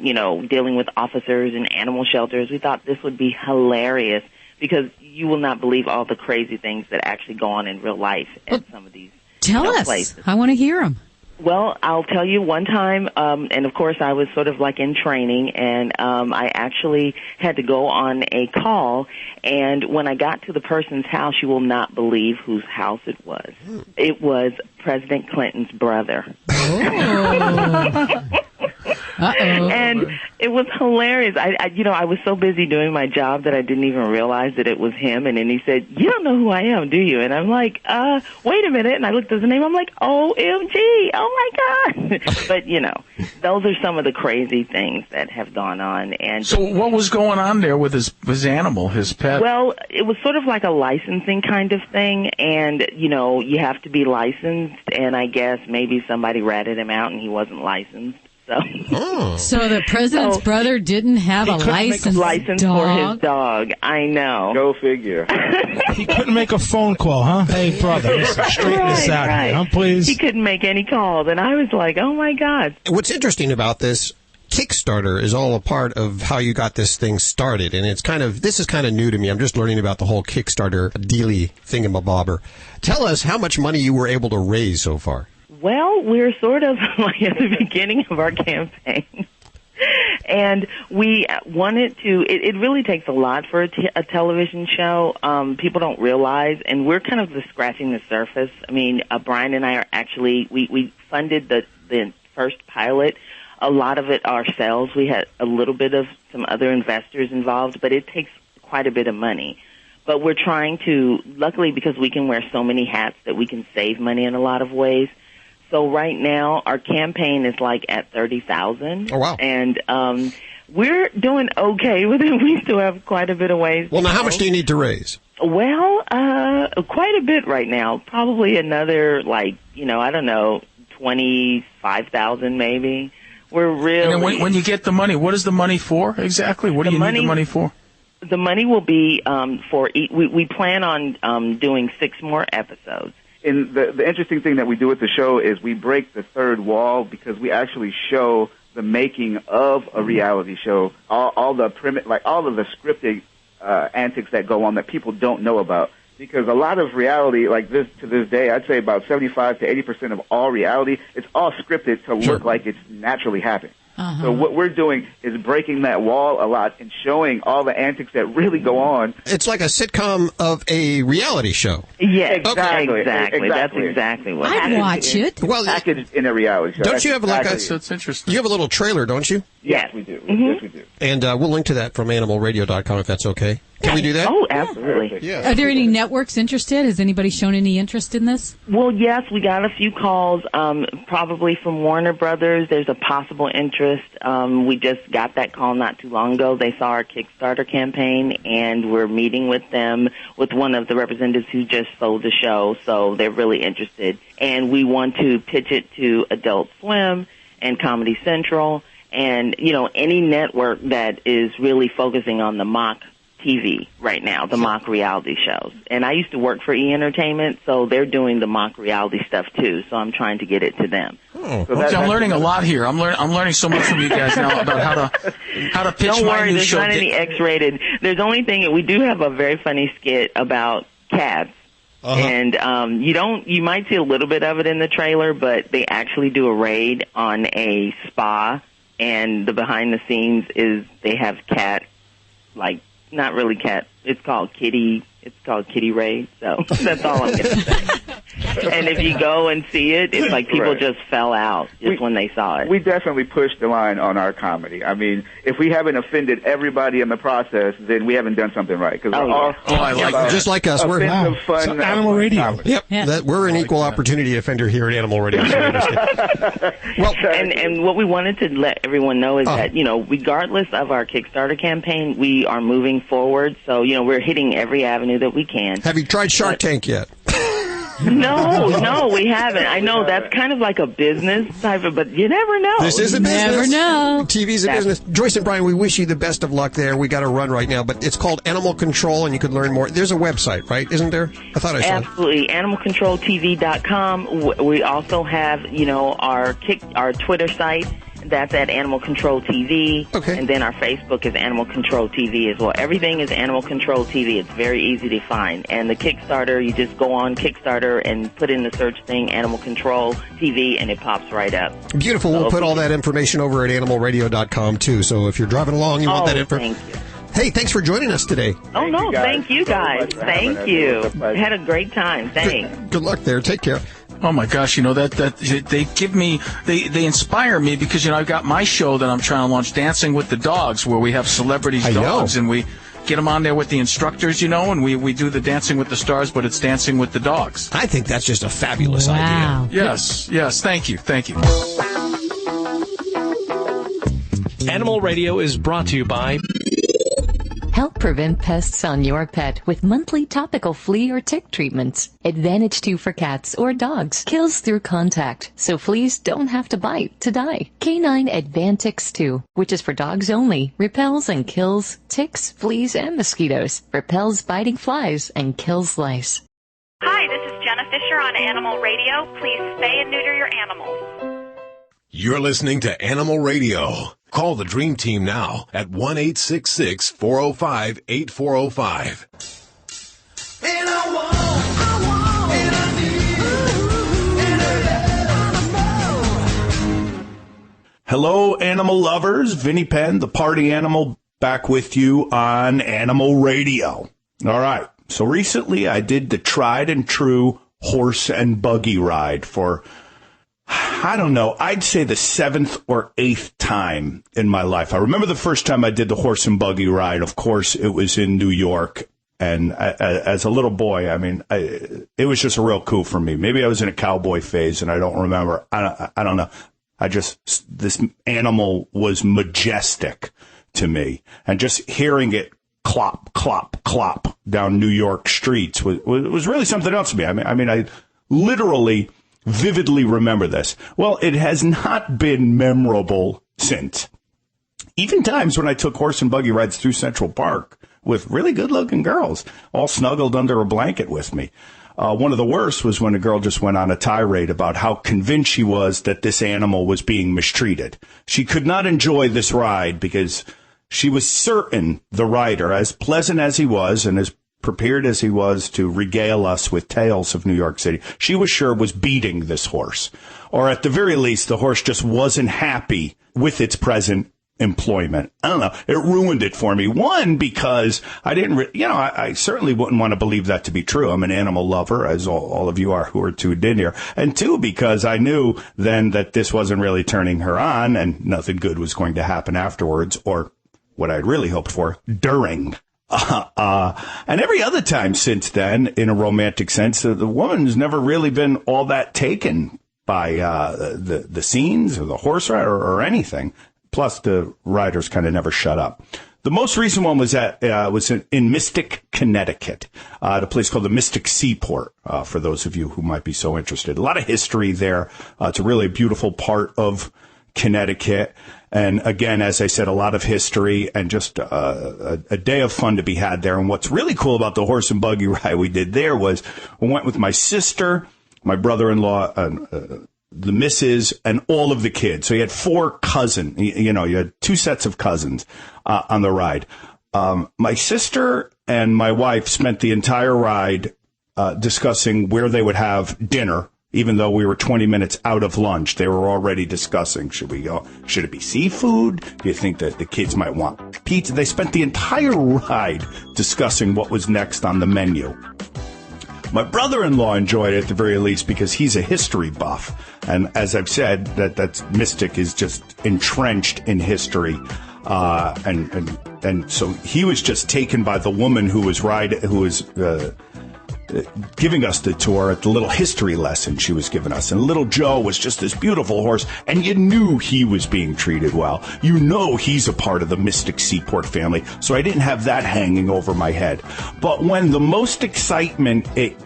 dealing with officers and animal shelters, we thought this would be hilarious because you will not believe all the crazy things that actually go on in real life at some of these places. I want to hear them. Well, I'll tell you one time, and of course I was sort of like in training, and I actually had to go on a call, and when I got to the person's house, you will not believe whose house it was. It was President Clinton's brother. And it was hilarious. I was so busy doing my job that I didn't even realize that it was him. And then he said, "You don't know who I am, do you?" And I'm like, wait a minute. And I looked at his name. I'm like, OMG. Oh, my God. But, those are some of the crazy things that have gone on. And so what was going on there with his animal, his pet? Well, it was sort of like a licensing kind of thing. And, you have to be licensed. And I guess maybe somebody ratted him out and he wasn't licensed. So the president's brother didn't have a license for his dog. I know. Go figure. He couldn't make a phone call, huh? Hey, brother, listen, straighten this out here, huh, please? He couldn't make any calls, and I was like, oh, my God. What's interesting about this, Kickstarter is all a part of how you got this thing started, and this is kind of new to me. I'm just learning about the whole Kickstarter dealy thingamabobber. Tell us how much money you were able to raise so far. Well, we're sort of like at the beginning of our campaign. And we wanted to, it really takes a lot for a television show. People don't realize, and we're kind of just scratching the surface. I mean, Brian and I are actually, we funded the first pilot, a lot of it ourselves. We had a little bit of some other investors involved, but it takes quite a bit of money. But we're trying to, luckily because we can wear so many hats that we can save money in a lot of ways. So right now, our campaign is like at $30,000. Oh, wow. And We're doing okay with it. We still have quite a bit of ways. Well, now, how much do you need to raise? Well, quite a bit right now. Probably another, I don't know, 25,000 maybe. We're really. And then when you get the money, what is the money for exactly? What do you need the money for? The money will be for. We plan on doing 6 more episodes. And the interesting thing that we do with the show is we break the third wall because we actually show the making of a reality show, all of the scripted antics that go on that people don't know about. Because a lot of reality, like this to this day, I'd say about 75 to 80% of all reality, it's all scripted to look like it's naturally happening. Uh-huh. So what we're doing is breaking that wall a lot and showing all the antics that really go on. It's like a sitcom of a reality show. Yeah, exactly. That's exactly what I'd watch it. Well, packaged in a reality show. Don't you have That's interesting. You have a little trailer, don't you? Yes, we do. Mm-hmm. Yes, we do. And we'll link to that from animalradio.com if that's okay. Can we do that? Oh, absolutely. Yeah. Are there any networks interested? Has anybody shown any interest in this? Well, yes, we got a few calls, probably from Warner Brothers. There's a possible interest. We just got that call not too long ago. They saw our Kickstarter campaign, and we're meeting with them, with one of the representatives who just sold the show, so they're really interested. And we want to pitch it to Adult Swim and Comedy Central and, any network that is really focusing on the mock TV right now, the mock reality shows. And I used to work for E! Entertainment, so they're doing the mock reality stuff too, so I'm trying to get it to them. Oh. So I'm learning a lot here. I'm learning so much from you guys now about how to pitch Don't my worry, new there's show. not any X-rated. There's only thing, we do have a very funny skit about cats. Uh-huh. And you might see a little bit of it in the trailer, but they actually do a raid on a spa, and the behind the scenes is they have cat, not really cat. It's called Kitty Raid. So that's all I'm going to say. And if you go and see it, it's like people just fell out when they saw it. We definitely pushed the line on our comedy. I mean, if we haven't offended everybody in the process, then we haven't done something right. Because I like that. Just like us. We're fun, so Animal Radio. Comedy. Yep. Yeah. We're an equal opportunity offender here at Animal Radio. Well, and what we wanted to let everyone know is that, regardless of our Kickstarter campaign, we are moving forward. So, we're hitting every avenue that we can. Have you tried Shark Tank yet? No, we haven't. I know that's kind of like a business type of, but you never know. This is a business. Never know. TV's a business. Joyce and Brian, we wish you the best of luck there. We got to run right now, but it's called Animal Control, and you could learn more. There's a website, right? Isn't there? I thought I saw it. Absolutely. AnimalControlTV.com. We also have, our Twitter site. That's at Animal Control TV. Okay. And then our Facebook is Animal Control TV as well. Everything is Animal Control TV. It's very easy to find. And the Kickstarter, you just go on Kickstarter and put in the search thing, Animal Control TV, and it pops right up. Beautiful. We'll put all that information over at animalradio.com, too. So if you're driving along, you want that information. Thank you. Hey, thanks for joining us today. Thank you guys. Thank you. Had a great time. Thanks. Good luck there. Take care. Oh my gosh, that they give me, they inspire me because, I've got my show that I'm trying to launch, Dancing with the Dogs, where we have celebrities dogs and we get them on there with the instructors, and we do the Dancing with the Stars, but it's Dancing with the Dogs. I think that's just a fabulous idea. Yes, thank you. Animal Radio is brought to you by... Help prevent pests on your pet with monthly topical flea or tick treatments. Advantage 2 for cats or dogs. Kills through contact, so fleas don't have to bite to die. Canine Advantix 2, which is for dogs only, repels and kills ticks, fleas, and mosquitoes. Repels biting flies and kills lice. Hi, this is Jenna Fisher on Animal Radio. Please spay and neuter your animals. You're listening to Animal Radio. Call the Dream Team now at 1-866-405-8405. Hello, animal lovers. Vinnie Penn, the party animal, back with you on Animal Radio. All right. So recently I did the tried and true horse and buggy ride for, I don't know, I'd say the 7th or 8th time in my life. I remember the first time I did the horse and buggy ride. Of course, it was in New York. And as a little boy, it was just a real coup for me. Maybe I was in a cowboy phase and I don't remember. I don't know. This animal was majestic. to me. And just hearing it clop, clop, clop down New York streets was really something else to me. I mean, I literally vividly remember this. Well, it has not been memorable since. Even times when I took horse and buggy rides through Central Park with really good-looking girls, all snuggled under a blanket with me. One of the worst was when a girl just went on a tirade about how convinced she was that this animal was being mistreated. She could not enjoy this ride because she was certain the rider, as pleasant as he was and as prepared as he was to regale us with tales of New York City, she was sure was beating this horse. Or at the very least, the horse just wasn't happy with its present employment. I don't know. It ruined it for me. One, because I didn't, I certainly wouldn't want to believe that to be true. I'm an animal lover, as all of you are who are tuned in here. And two, because I knew then that this wasn't really turning her on and nothing good was going to happen afterwards, or what I'd really hoped for, during. And every other time since then, in a romantic sense, the woman's never really been all that taken by the scenes or the horse ride or anything. Plus, the riders kind of never shut up. The most recent one was in Mystic, Connecticut, at a place called the Mystic Seaport, for those of you who might be so interested. A lot of history there. It's a really beautiful part of Connecticut. And again, as I said, a lot of history and just a day of fun to be had there. And what's really cool about the horse and buggy ride we did there was we went with my sister, my brother-in-law, the missus, and all of the kids. So you had 4 cousins. You had 2 sets of cousins on the ride. My sister and my wife spent the entire ride discussing where they would have dinner. Even though we were 20 minutes out of lunch, they were already discussing, should we go? Should it be seafood? Do you think that the kids might want pizza? They spent the entire ride discussing what was next on the menu. My brother-in-law enjoyed it at the very least because he's a history buff. And as I've said, that's Mystic is just entrenched in history. And so he was just taken by the woman who was giving us the tour at the little history lesson she was giving us. And little Joe was just this beautiful horse, and you knew he was being treated well. You know he's a part of the Mystic Seaport family, so I didn't have that hanging over my head. But when the most excitement it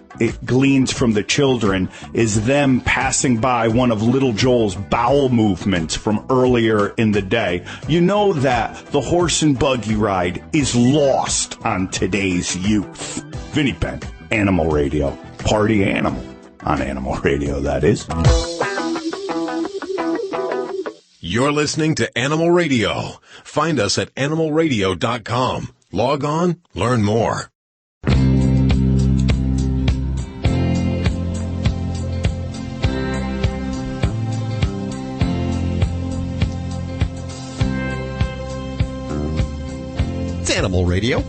gleans from the children is them passing by one of little Joel's bowel movements from earlier in the day, you know that the horse and buggy ride is lost on today's youth. Vinny Penn, Animal Radio, party animal on Animal Radio, that is. You're listening to Animal Radio. Find us at animalradio.com. Log on, learn more. It's Animal Radio.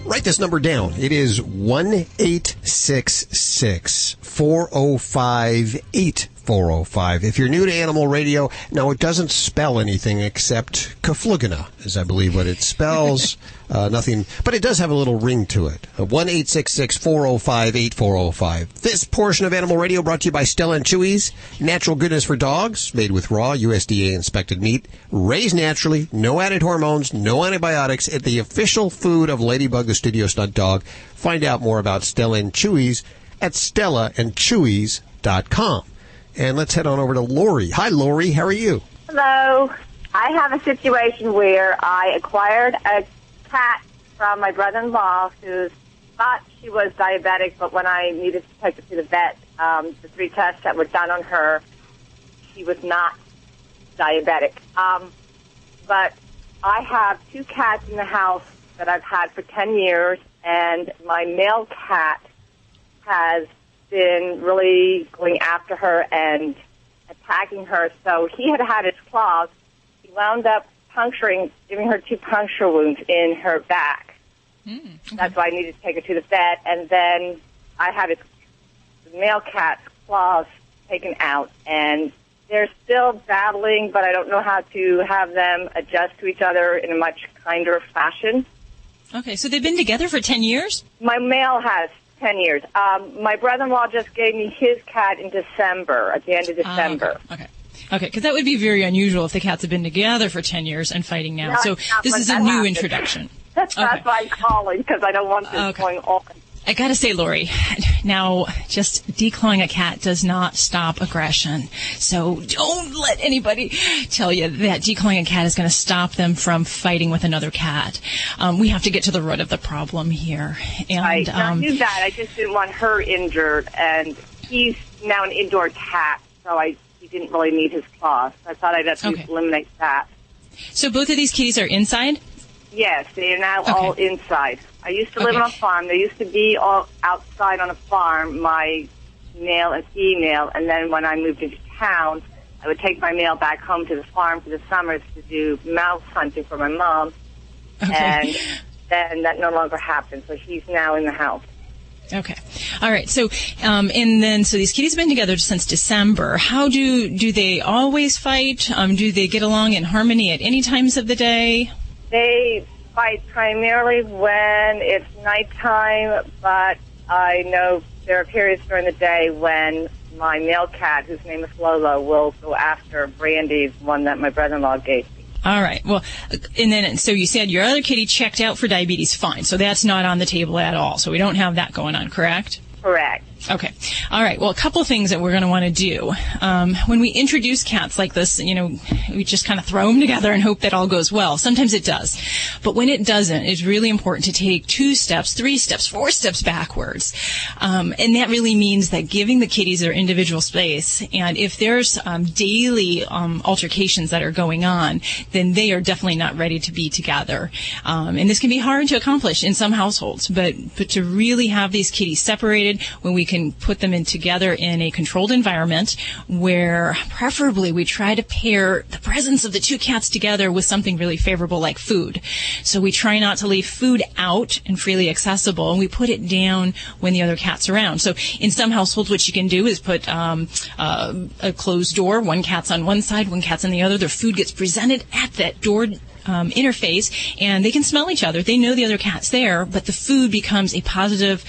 Write this number down. It is 1-866-405-8405. If you're new to Animal Radio, now it doesn't spell anything except Kaflugana, is I believe what it spells. Nothing, but it does have a little ring to it. 1-866-405-8405. This portion of Animal Radio brought to you by Stella and Chewy's. Natural goodness for dogs, made with raw USDA inspected meat, raised naturally, no added hormones, no antibiotics, at the official food of Ladybug, the studio stunt dog. Find out more about Stella and Chewy's at stellaandchewy's.com. And let's head on over to Lori. Hi, Lori. How are you? Hello. I have a situation where I acquired a cat from my brother-in-law who thought she was diabetic, but when I needed to take her to the vet, the 3 tests that were done on her, she was not diabetic. But I have 2 cats in the house that I've had for 10 years, and my male cat has been really going after her and attacking her. So he had his claws. He wound up giving her 2 puncture wounds in her back. Okay. That's why I needed to take her to the vet. And then I had the male cat's claws taken out. And they're still battling, but I don't know how to have them adjust to each other in a much kinder fashion. Okay, so they've been together for 10 years? My male has 10 years. My brother-in-law just gave me his cat in December, at the end of December. Okay. Okay, because that would be very unusual if the cats have been together for 10 years and fighting now. No, So it's not this when is a that new happens. introduction. That's why I'm calling, because I don't want this going on. I gotta say, Lori, now just declawing a cat does not stop aggression. So don't let anybody tell you that declawing a cat is going to stop them from fighting with another cat. We have to get to the root of the problem here. And I knew that. I just didn't want her injured, and he's now an indoor cat, so he didn't really need his claws. I thought I'd have to eliminate that. So both of these kitties are inside? Yes, they are now all inside. I used to live on a farm. They used to be all outside on a farm, my male and female, and then when I moved into town, I would take my male back home to the farm for the summers to do mouse hunting for my mom, and then that no longer happened, so he's now in the house. Okay. All right. So, so these kitties have been together since December. How do they always fight? Do they get along in harmony at any times of the day? They fight primarily when it's nighttime, but I know there are periods during the day when my male cat, whose name is Lola, will go after Brandy's one that my brother-in-law gave me. All right. Well, so you said your other kitty checked out for diabetes fine, so that's not on the table at all. So we don't have that going on, correct? Correct. Okay. All right. Well, a couple of things that we're going to want to do. When we introduce cats like this, we just kind of throw them together and hope that all goes well. Sometimes it does. But when it doesn't, it's really important to take 2 steps, 3 steps, 4 steps backwards. And that really means that giving the kitties their individual space. And if there's daily altercations that are going on, then they are definitely not ready to be together. And this can be hard to accomplish in some households. But to really have these kitties separated, when we can put them in together in a controlled environment where preferably we try to pair the presence of the 2 cats together with something really favorable like food. So we try not to leave food out and freely accessible, and we put it down when the other cat's around. So in some households, what you can do is put a closed door. 1 cat's on one side, 1 cat's on the other. Their food gets presented at that door interface, and they can smell each other. They know the other cat's there, but the food becomes a positive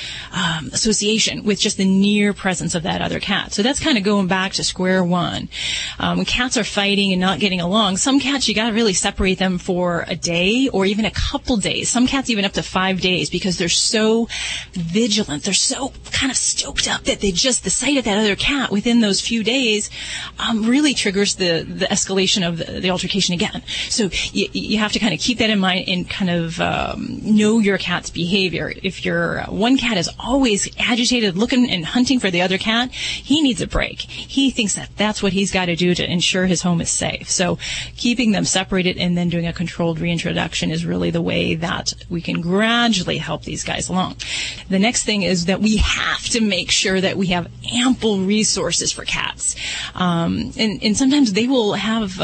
association with just the near presence of that other cat. So that's kind of going back to square one. When cats are fighting and not getting along, some cats you got to really separate them for a day or even a couple days. Some cats even up to 5 days, because they're so vigilant. They're so kind of stoked up that the sight of that other cat within those few days really triggers the escalation of the altercation again. So you have to kind of keep that in mind and kind of know your cat's behavior. If your one cat is always agitated, looking and hunting for the other cat, he needs a break. He thinks that that's what he's got to do to ensure his home is safe. So keeping them separated and then doing a controlled reintroduction is really the way that we can gradually help these guys along. The next thing is that we have to make sure that we have ample resources for cats. And sometimes they will have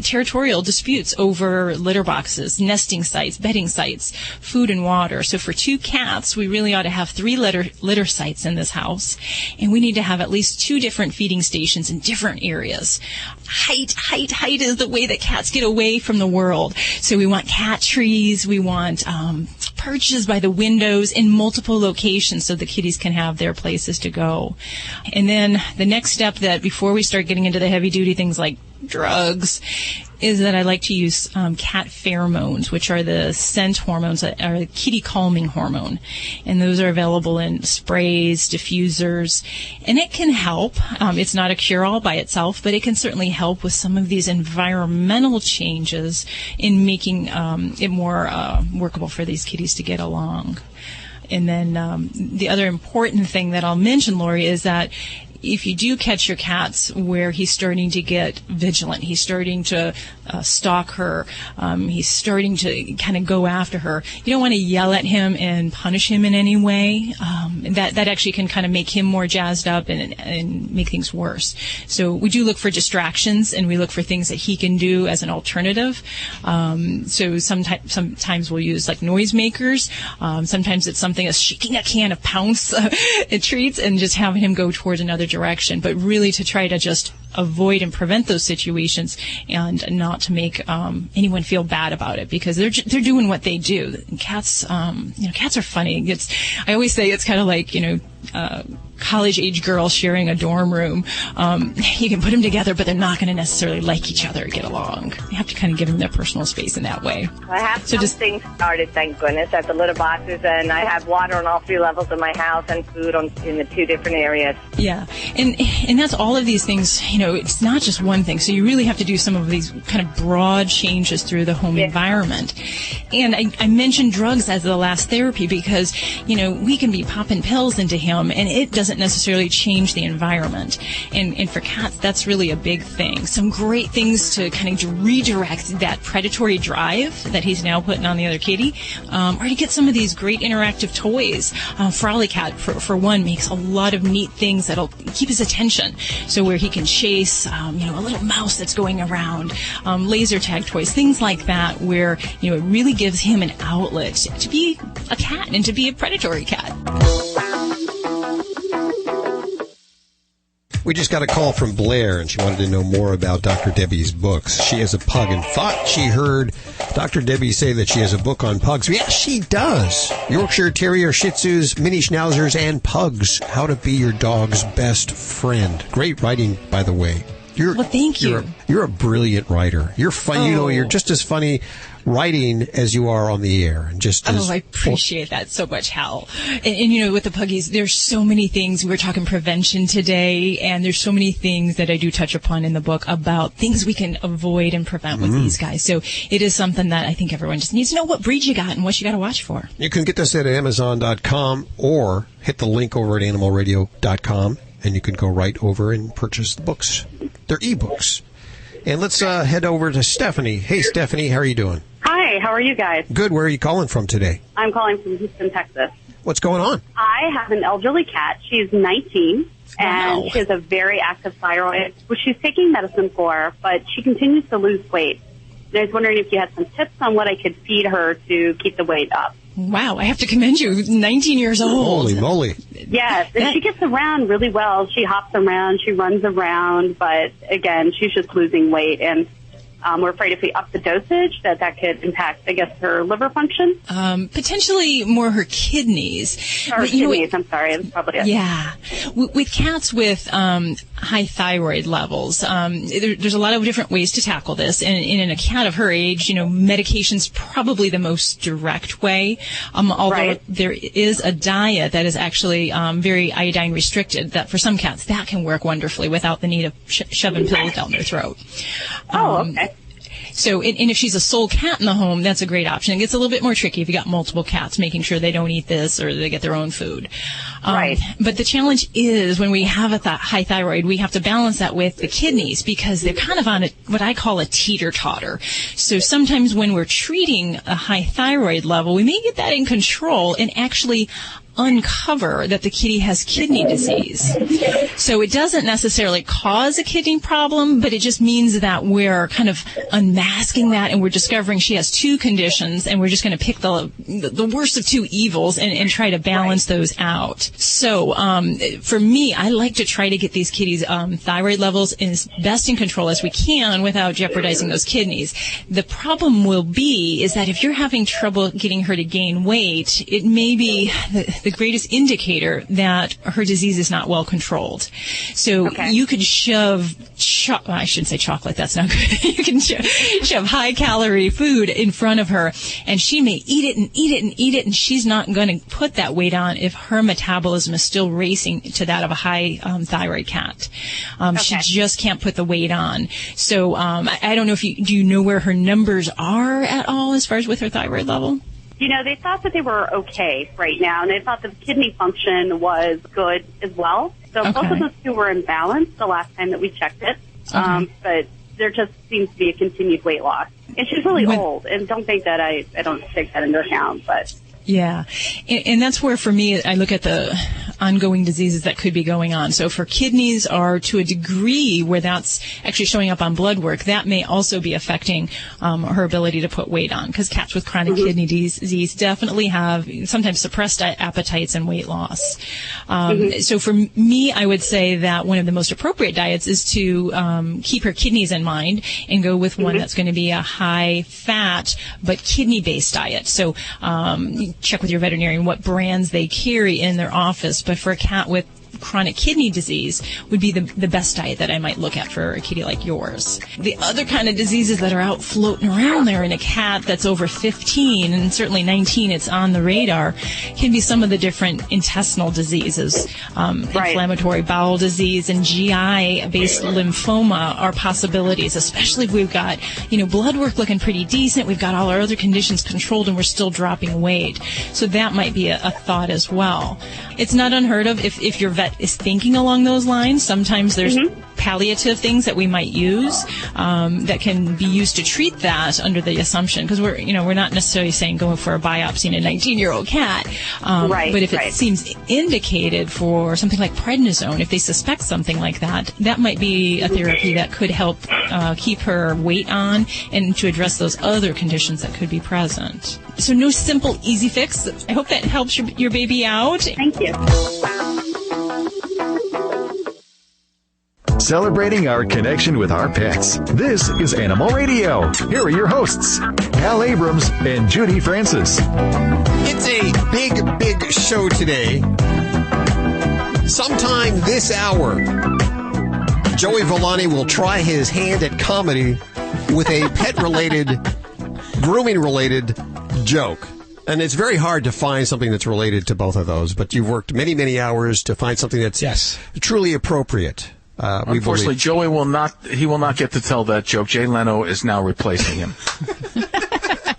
territorial disputes over litter boxes, nesting sites, bedding sites, food and water. So for 2 cats, we really ought to have 3 litter sites in this house, and we need to have at least 2 different feeding stations in different areas. Height is the way that cats get away from the world. So we want cat trees, we want perches by the windows in multiple locations so the kitties can have their places to go. And then the next step, that before we start getting into the heavy duty things like drugs, is that I like to use cat pheromones, which are the scent hormones that are the kitty calming hormone. And those are available in sprays, diffusers, and it can help. It's not a cure-all by itself, but it can certainly help with some of these environmental changes in making it more workable for these kitties to get along. And then the other important thing that I'll mention, Lori, is that if you do catch your cats where he's starting to get vigilant, he's starting to stalk her, he's starting to kind of go after her, you don't want to yell at him and punish him in any way. That actually can kind of make him more jazzed up and make things worse. So we do look for distractions, and we look for things that he can do as an alternative. So sometimes we'll use like noisemakers. Sometimes it's something as shaking a can of Pounce treats and just having him go towards another direction, but really to try to just avoid and prevent those situations and not to make anyone feel bad about it, because they're doing what they do. And cats, cats are funny. I always say it's kind of like, college-age girls sharing a dorm room. You can put them together, but they're not going to necessarily like each other or get along. You have to kind of give them their personal space in that way. I have something started, thank goodness, at the litter boxes, and I have water on all 3 levels of my house and food in the 2 different areas. Yeah, and that's all of these things. You know, it's not just one thing. So you really have to do some of these kind of broad changes through the home environment. And I mentioned drugs as the last therapy because, you know, we can be popping pills into him, and it doesn't necessarily change the environment. And for cats, that's really a big thing. Some great things to kind of redirect that predatory drive that he's now putting on the other kitty, or to get some of these great interactive toys. Frolic Cat, for one, makes a lot of neat things that'll keep his attention. So where he can chase, you know, a little mouse that's going around, laser tag toys, things like that, where, you know, it really gives him an outlet to be a cat and to be a predatory cat. We just got a call from Blair, and she wanted to know more about Dr. Debbie's books. She has a pug and thought she heard Dr. Debbie say that she has a book on pugs. Yes, she does. Yorkshire Terrier, Shih Tzus, Mini Schnauzers, and pugs. How to be your dog's best friend. Great writing, by the way. Well, thank you. You're a brilliant writer. You're funny. You know, you're just as funny writing as you are on the air. And I appreciate that so much, Hal. And, you know, with the puggies, there's so many things. We were talking prevention today, and there's so many things that I do touch upon in the book about things we can avoid and prevent with these guys. So it is something that I think everyone just needs to know what breed you got and what you got to watch for. You can get this at Amazon.com or hit the link over at AnimalRadio.com, and you can go right over and purchase the books. They're ebooks. And let's head over to Stephanie. Hey, Stephanie, how are you doing? Hi, how are you guys? Good. Where are you calling from today? I'm calling from Houston, Texas. What's going on? I have an elderly cat. She's 19, and she has a very active thyroid, which she's taking medicine for, but she continues to lose weight. And I was wondering if you had some tips on what I could feed her to keep the weight up. Wow, I have to commend you. 19 years old. Holy moly. Yes, and she gets around really well. She hops around, she runs around, but again, she's just losing weight. And we're afraid if we up the dosage that could impact, I guess, her liver function. Potentially more her kidneys. Or kidneys, I'm sorry. That's probably it. Yeah. With cats with high thyroid levels, there's a lot of different ways to tackle this. And in a cat of her age, you know, medication's probably the most direct way. Although there is a diet that is actually very iodine restricted, that for some cats that can work wonderfully without the need of shoving pills down their throat. Okay. So, and if she's a sole cat in the home, that's a great option. It gets a little bit more tricky if you got multiple cats, making sure they don't eat this or they get their own food. But the challenge is when we have a high thyroid, we have to balance that with the kidneys because they're kind of on what I call a teeter-totter. So sometimes when we're treating a high thyroid level, we may get that in control and actually uncover that the kitty has kidney disease. So it doesn't necessarily cause a kidney problem, but it just means that we're kind of unmasking that and we're discovering she has 2 conditions and we're just going to pick the worst of 2 evils and try to balance those out. So for me, I like to try to get these kitties' thyroid levels as best in control as we can without jeopardizing those kidneys. The problem will be is that if you're having trouble getting her to gain weight, it may be the greatest indicator that her disease is not well controlled. So you could shove, I shouldn't say chocolate, that's not good. You can shove high-calorie food in front of her, and she may eat it and eat it and eat it, and she's not going to put that weight on if her metabolism is still racing to that of a high thyroid cat. She just can't put the weight on. So I don't know if do you know where her numbers are at all as far as with her thyroid level? You know, they thought that they were okay right now, and they thought the kidney function was good as well. So both of those 2 were in balance the last time that we checked it. But there just seems to be a continued weight loss. And she's really old, and don't think that I don't take that into account, but... Yeah. And that's where, for me, I look at the ongoing diseases that could be going on. So for kidneys are to a degree where that's actually showing up on blood work, that may also be affecting her ability to put weight on, because cats with chronic kidney disease definitely have sometimes suppressed appetites and weight loss. So for me, I would say that one of the most appropriate diets is to keep her kidneys in mind and go with one that's going to be a high-fat but kidney-based diet. So check with your veterinarian what brands they carry in their office. But for a cat with chronic kidney disease would be the best diet that I might look at for a kitty like yours. The other kind of diseases that are out floating around there in a cat that's over 15, and certainly 19, it's on the radar, can be some of the different intestinal diseases. Inflammatory bowel disease and GI-based lymphoma are possibilities, especially if we've got, blood work looking pretty decent, we've got all our other conditions controlled, and we're still dropping weight. So that might be a thought as well. It's not unheard of if your vet is thinking along those lines. Sometimes there's palliative things that we might use that can be used to treat that under the assumption, because we're not necessarily saying going for a biopsy in a 19-year-old cat, but if it seems indicated for something like prednisone, if they suspect something like that, that might be a therapy that could help keep her weight on and to address those other conditions that could be present. So no simple, easy fix. I hope that helps your baby out. Thank you. Celebrating our connection with our pets. This is Animal Radio. Here are your hosts, Hal Abrams and Judy Francis. It's a big, big show today. Sometime this hour, Joey Villani will try his hand at comedy with a pet-related, grooming-related joke. And it's very hard to find something that's related to both of those, but you've worked many, many hours to find something that's truly appropriate. Unfortunately, Joey will not get to tell that joke. Jay Leno is now replacing him.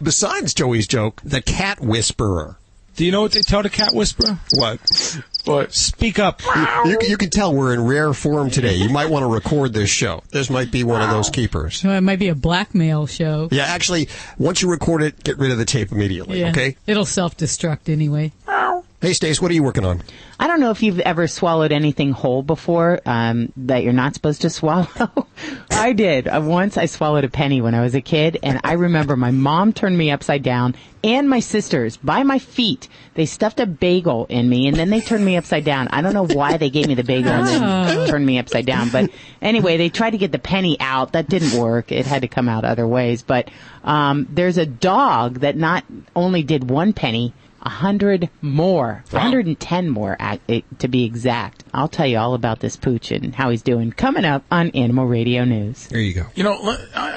Besides Joey's joke, the cat whisperer. Do you know what they tell the cat whisperer? What? Speak up. You can tell we're in rare form today. You might want to record this show. This might be one of those keepers. Well, it might be a blackmail show. Yeah, actually, once you record it, get rid of the tape immediately, okay? It'll self-destruct anyway. Hey, Stace, what are you working on? I don't know if you've ever swallowed anything whole before that you're not supposed to swallow. I did. Once I swallowed a penny when I was a kid, and I remember my mom turned me upside down, and my sisters, by my feet. They stuffed a bagel in me, and then they turned me upside down. I don't know why they gave me the bagel and then turned me upside down. But anyway, they tried to get the penny out. That didn't work. It had to come out other ways. But there's a dog that not only did one penny, 100 more, 110 more to be exact. I'll tell you all about this pooch and how he's doing coming up on Animal Radio News. There you go.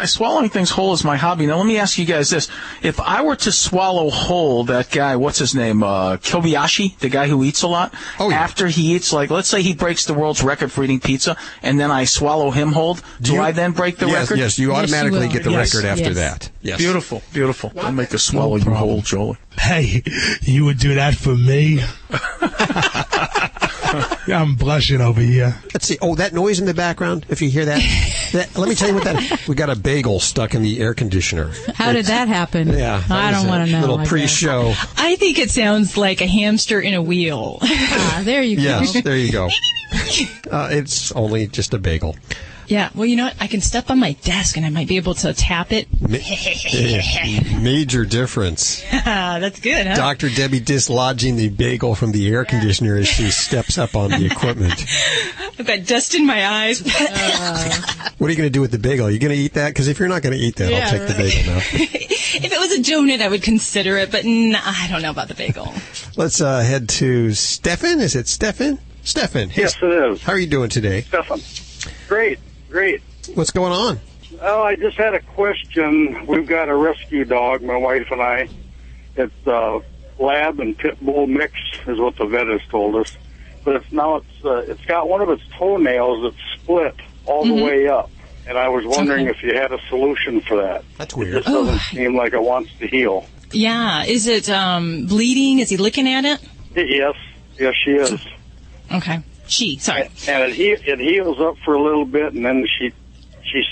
Swallowing things whole is my hobby. Now, let me ask you guys this. If I were to swallow whole that guy, what's his name, Kobayashi, the guy who eats a lot, after he eats, let's say he breaks the world's record for eating pizza, and then I swallow him whole, do I then break the record? Yes, you automatically get the record after that. Yes. Beautiful, beautiful. I'll make a swallow you whole, Jolie. Hey, you would do that for me? I'm blushing over here. Let's see. Oh, that noise in the background, if you hear that. Let me tell you what that... We got a bagel stuck in the air conditioner. How did that happen? Yeah. I don't want to know. Little pre-show. I think it sounds like a hamster in a wheel. There you go. Yes, there you go. It's only just a bagel. Yeah, well, you know what? I can step on my desk and I might be able to tap it. Major difference. That's good, huh? Dr. Debbie dislodging the bagel from the air conditioner as she steps up on the equipment. I've got dust in my eyes. What are you going to do with the bagel? Are you going to eat that? Because if you're not going to eat that, I'll take the bagel now. If it was a donut, I would consider it, but I don't know about the bagel. Let's head to Stefan. Is it Stefan? Stefan. Hey, yes, it is. How are you doing today? Stefan. Great. What's going on? Oh, I just had a question. We've got a rescue dog, my wife and I. It's a lab and pit bull mix, is what the vet has told us. But it's got one of its toenails that's split all the way up, and I was wondering if you had a solution for that. That's weird. It just doesn't seem like it wants to heal. Yeah, is it bleeding? Is he looking at it? Yes, she is. Okay. Sorry. And it heals up for a little bit, and then she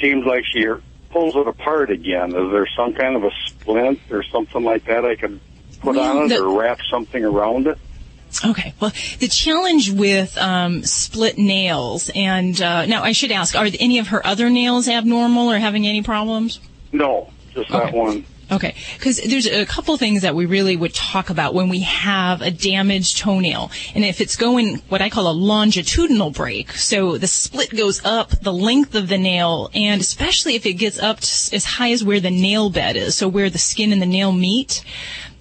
seems like she pulls it apart again. Is there some kind of a splint or something like that I could put on it or wrap something around it? Okay. Well, the challenge with split nails, and now I should ask, are any of her other nails abnormal or having any problems? No, just that one. Okay, because there's a couple things that we really would talk about when we have a damaged toenail. And if it's going what I call a longitudinal break, so the split goes up the length of the nail, and especially if it gets up as high as where the nail bed is, so where the skin and the nail meet,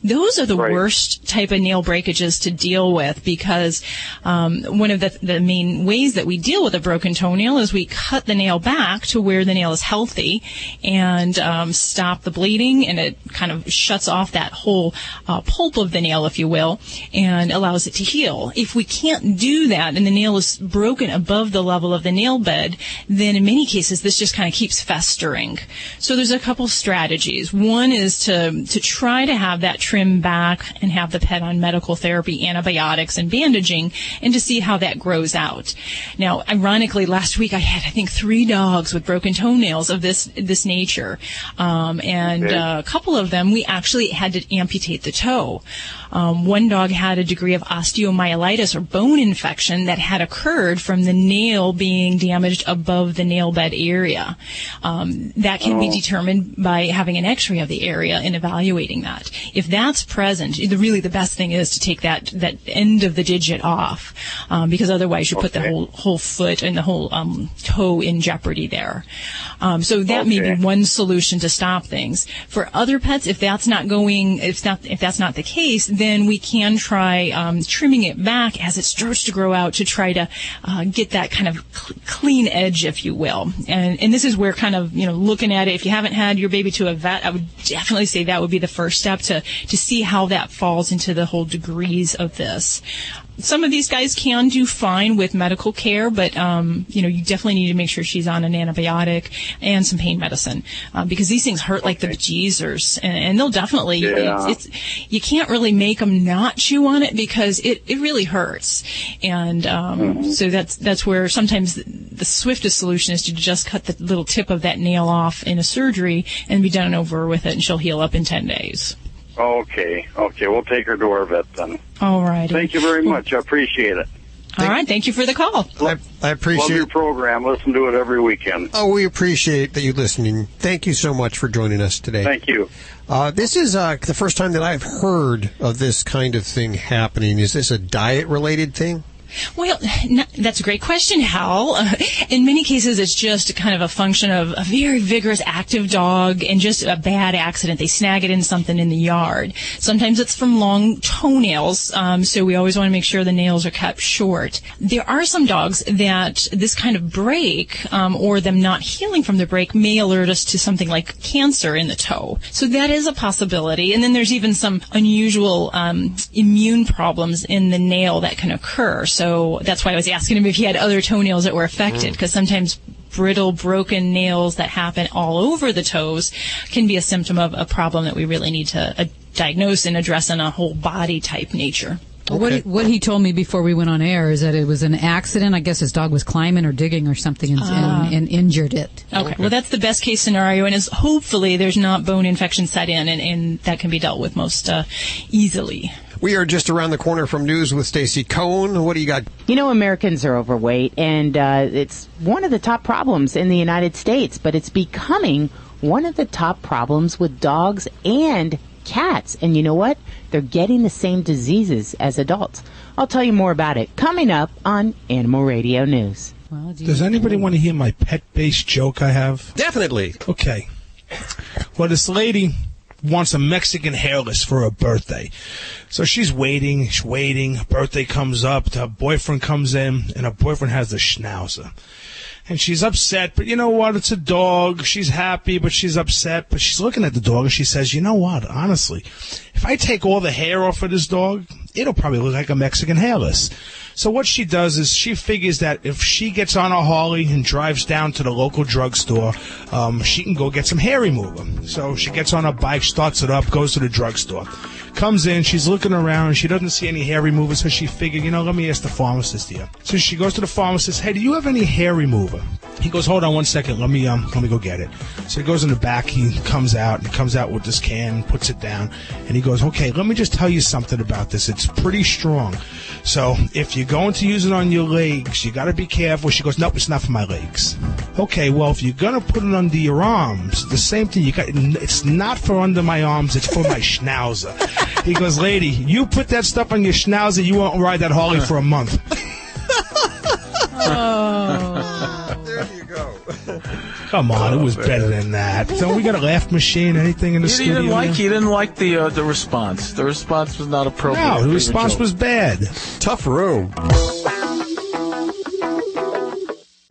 Those are the worst type of nail breakages to deal with because one of the main ways that we deal with a broken toenail is we cut the nail back to where the nail is healthy and stop the bleeding, and it kind of shuts off that whole pulp of the nail, if you will, and allows it to heal. If we can't do that and the nail is broken above the level of the nail bed, then in many cases this just kind of keeps festering. So there's a couple strategies. One is to try to have that trim back and have the pet on medical therapy, antibiotics, and bandaging, and to see how that grows out. Now, ironically, last week I had, I think, 3 dogs with broken toenails of this nature, and a couple of them we actually had to amputate the toe. One dog had a degree of osteomyelitis or bone infection that had occurred from the nail being damaged above the nail bed area. That can be determined by having an x-ray of the area and evaluating that. If that's present, really the best thing is to take that end of the digit off, because otherwise you put the whole foot and the whole toe in jeopardy there. So that may be one solution to stop things. For other pets, if that's not the case, then we can try trimming it back as it starts to grow out to try to get that kind of clean edge, if you will. And this is where kind of, looking at it, if you haven't had your baby to a vet, I would definitely say that would be the first step to see how that falls into the whole degrees of this. Some of these guys can do fine with medical care, but, you definitely need to make sure she's on an antibiotic and some pain medicine, because these things hurt like the bejeezers, and they'll definitely, you can't really make them not chew on it because it really hurts. And, so that's where sometimes the swiftest solution is to just cut the little tip of that nail off in a surgery and be done over with it, and she'll heal up in 10 days. Okay. We'll take her to our vet then. All right. Thank you very much. I appreciate it. All right. Thank you for the call. I appreciate Love your program. Listen to it every weekend. Oh, we appreciate that you're listening. Thank you so much for joining us today. Thank you. This is the first time that I've heard of this kind of thing happening. Is this a diet-related thing? Well, that's a great question, Hal. In many cases, it's just kind of a function of a very vigorous, active dog and just a bad accident. They snag it in something in the yard. Sometimes it's from long toenails, so we always want to make sure the nails are kept short. There are some dogs that this kind of break or them not healing from the break may alert us to something like cancer in the toe. So that is a possibility. And then there's even some unusual immune problems in the nail that can occur. So that's why I was asking him if he had other toenails that were affected, because sometimes brittle, broken nails that happen all over the toes can be a symptom of a problem that we really need to diagnose and address in a whole body type nature. Okay. What he told me before we went on air is that it was an accident. I guess his dog was climbing or digging or something and injured it. Okay. Well, that's the best case scenario, and is hopefully there's not bone infection set in, and that can be dealt with most easily. We are just around the corner from News with Stacey Cohn. What do you got? Americans are overweight, and it's one of the top problems in the United States, but it's becoming one of the top problems with dogs and cats. And you know what? They're getting the same diseases as adults. I'll tell you more about it coming up on Animal Radio News. Well, does anybody want to hear my pet-based joke I have? Definitely. Okay. Well, this lady wants a Mexican hairless for her birthday. So she's waiting. Birthday comes up. Her boyfriend comes in, and her boyfriend has the schnauzer. And she's upset, but you know what? It's a dog. She's happy, but she's upset. But she's looking at the dog, and she says, you know what? Honestly, if I take all the hair off of this dog, it'll probably look like a Mexican hairless. So what she does is she figures that if she gets on a Harley and drives down to the local drugstore, she can go get some hair remover. So she gets on her bike, starts it up, goes to the drugstore. Comes in, she's looking around, she doesn't see any hair remover, so she figured, let me ask the pharmacist here. So she goes to the pharmacist, hey, do you have any hair remover? He goes, hold on one second, let me go get it. So he goes in the back, he comes out with this can, puts it down, and he goes, okay, let me just tell you something about this. It's pretty strong. So if you're going to use it on your legs, you got to be careful. She goes, nope, it's not for my legs. Okay, well, if you're going to put it under your arms, the same thing. It's not for under my arms, it's for my schnauzer. He goes, lady, you put that stuff on your schnauzer, you won't ride that Harley for a month. There you go. Come on, it was better than that. So we got a laugh machine, anything in the studio? He didn't like the response. The response was not appropriate. No, the response was bad. Tough room.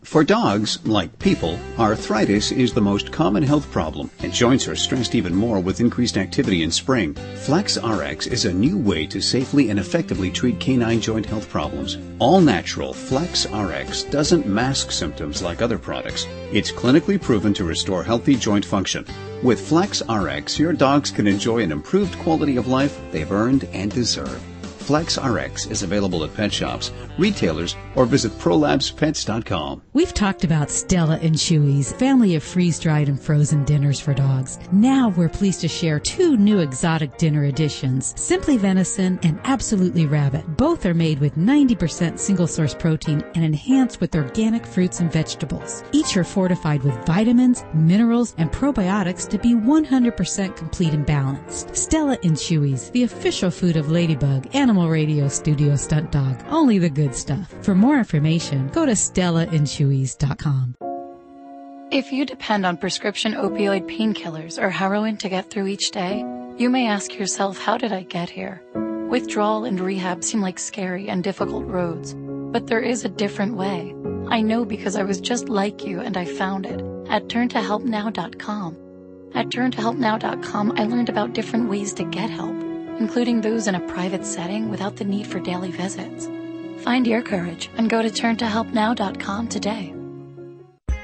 For dogs, like people, arthritis is the most common health problem, and joints are stressed even more with increased activity in spring. FlexRx is a new way to safely and effectively treat canine joint health problems. All natural FlexRx doesn't mask symptoms like other products. It's clinically proven to restore healthy joint function. With FlexRx, your dogs can enjoy an improved quality of life they've earned and deserve. FlexRx is available at pet shops, retailers, or visit ProLabsPets.com. We've talked about Stella and Chewy's family of freeze-dried and frozen dinners for dogs. Now we're pleased to share 2 new exotic dinner editions, Simply Venison and Absolutely Rabbit. Both are made with 90% single-source protein and enhanced with organic fruits and vegetables. Each are fortified with vitamins, minerals, and probiotics to be 100% complete and balanced. Stella and Chewy's, the official food of Ladybug, Animal Radio Studio Stunt Dog. Only the good stuff. For more information, go to StellaandChewy's.com. If you depend on prescription opioid painkillers or heroin to get through each day, you may ask yourself, how did I get here? Withdrawal and rehab seem like scary and difficult roads, but there is a different way. I know because I was just like you and I found it at TurnToHelpNow.com. At TurnToHelpNow.com, I learned about different ways to get help, including those in a private setting without the need for daily visits. Find your courage and go to TurnToHelpNow.com today.